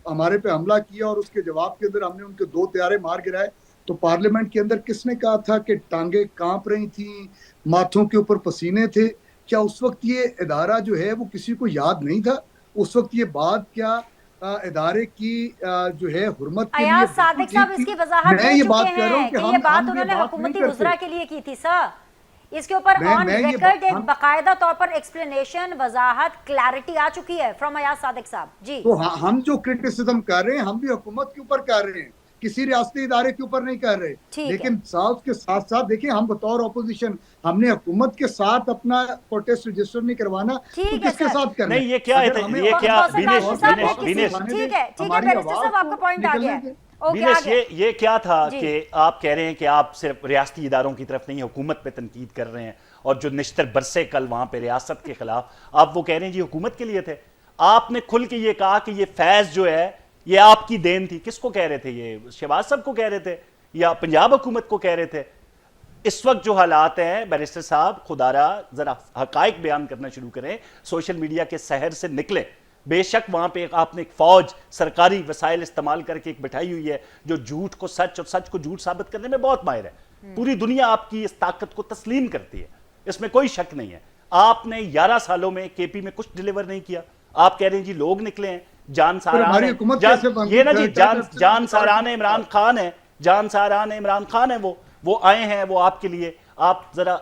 हमारे पे हमला किया और उसके जवाब के अंदर हमने उनके 2 तैयारे मार गिराए। तो पार्लियामेंट के अंदर किसने कहा था कि टांगे कांप रही थी, माथों के ऊपर पसीने थे? क्या उस वक्त ये इदारा जो है वो किसी को याद नहीं था? उस वक्त ये बात क्या इदारे की जो है हुर्मत के लिए अयाज बिल्कुल सादिक ठीक साहब थी। इसकी वजाहत मैं दे ये चुके बात कह रहा हूँ हैं कि कि हम ये बात हम ये उन्होंने बात हुकूमती नहीं वज़रा करते। के लिए की थी सर। इसके ऊपर ऑन मैं ये रिकॉर्ड एक हम बाकायदा तौर पर एक्सप्लेनेशन, वजाहत, क्लैरिटी आ चुकी है फ्रॉम अयाज सादिक साहब जी। तो हम जो क्रिटिसिज्म कर रहे हैं हम भी हुकूमत के ऊपर कर रहे हैं, किसी रियासती इदारे के ऊपर नहीं कर रहे। ठीक है। लेकिन साथ के साथ साथ देखिए, हम बतौर ऑपोजिशन हमने हुकूमत के साथ अपना प्रोटेस्ट रजिस्टर नहीं करवाना, तो ठीक है किसके सर। साथ करना? नहीं, ये क्या है, अगर हमें ये क्या कौसर विनेश काशी साहब ने विनेश किसी विनेश ठीक है हमारी बैरिस्टर आवाज साहब आपका को पॉइंट आ गया निकलने है। दें। ओके विनेश, आगे। ये क्या था जी। कि आप कह रहे हैं कि आप सिर्फ रियासती इदारों की तरफ नहीं, हुकूमत पे तनकीद कर रहे हैं, और जो निश्तर बरसे कल वहां पे रियासत के खिलाफ, आप वो कह रहे हैं जी हुकूमत के लिए थे। आपने खुल के ये कहा कि ये फैज जो है ये आपकी देन थी। किसको कह रहे थे? ये शहबाज साहब को कह रहे थे या पंजाब हुकूमत को कह रहे थे? इस वक्त जो हालात हैं बैरिस्टर साहब, खुदारा जरा हकाइक बयान करना शुरू करें, सोशल मीडिया के सहर से निकलें। बेशक वहां पे आपने एक फौज सरकारी वसाइल इस्तेमाल करके एक बिठाई हुई है जो झूठ को सच और सच को झूठ साबित करने में बहुत माहिर है। पूरी दुनिया आपकी इस ताकत को तस्लीम करती है, इसमें कोई शक नहीं है। आपने 11 सालों में केपी में कुछ डिलीवर नहीं किया। आप कह रहे हैं जी लोग निकले हैं, जान हमारी सारान हुकूमत कैसे है, बन ये ना गई? जी जान सारान इमरान खान है, जान सारान इमरान खान है, वो आए हैं, वो आपके लिए। आप जरा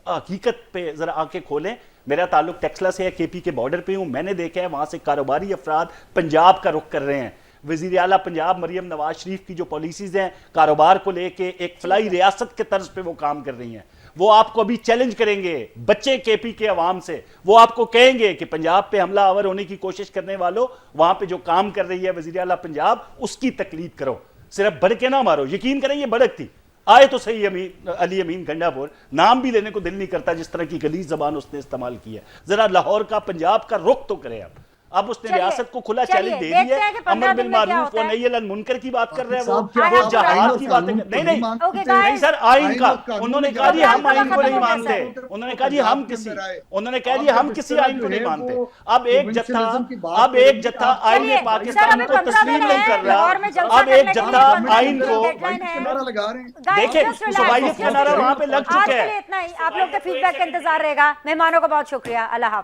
हकीकत पे जरा आंखें खोलें। मेरा ताल्लुक टेक्सला से है, केपी के बॉर्डर पे हूं, मैंने देखा है वहां से कारोबारी अफराद पंजाब का रुख कर रहे हैं। वजीर आला पंजाब मरियम नवाज शरीफ की जो पॉलिसीज हैं कारोबार को लेके, एक फलाई रियासत के तर्ज पे वो काम कर रही हैं। वो आपको अभी चैलेंज करेंगे, बच्चे केपी के अवाम से, वो आपको कहेंगे कि पंजाब पे हमला आवर होने की कोशिश करने वालों, वहां पे जो काम कर रही है वजीर आला पंजाब, उसकी तकलीद करो, सिर्फ भड़के ना मारो। यकीन करें ये भड़क थी। आए तो सही अली अमीन गंडापुर, नाम भी लेने को दिल नहीं करता जिस तरह की गलीज जबान उसने इस्तेमाल की है। जरा लाहौर का, पंजाब का रुख तो करें आप। अब उसने रियासत को खुला चैलेंज दे दिया है। अमर बिल मारूफ और नही अल मुनकर की बात कर रहे हैं, वो जहाद की बातें नहीं सर, आइन का उन्होंने कहा जी हम आइन को नहीं मानते। उन्होंने कहा जी हम किसी आइन को नहीं मानते। अब एक जत्था आइन पाकिस्तान को तस्लीम नहीं कर रहा। अब एक जत्था आइन को देखिए, सुबाइयत का नारा वहां पे लग चुका है। इतना ही आप लोग के फीडबैक का इंतजार रहेगा। मेहमानों का बहुत शुक्रिया। अल्लाह हाफ़िज़।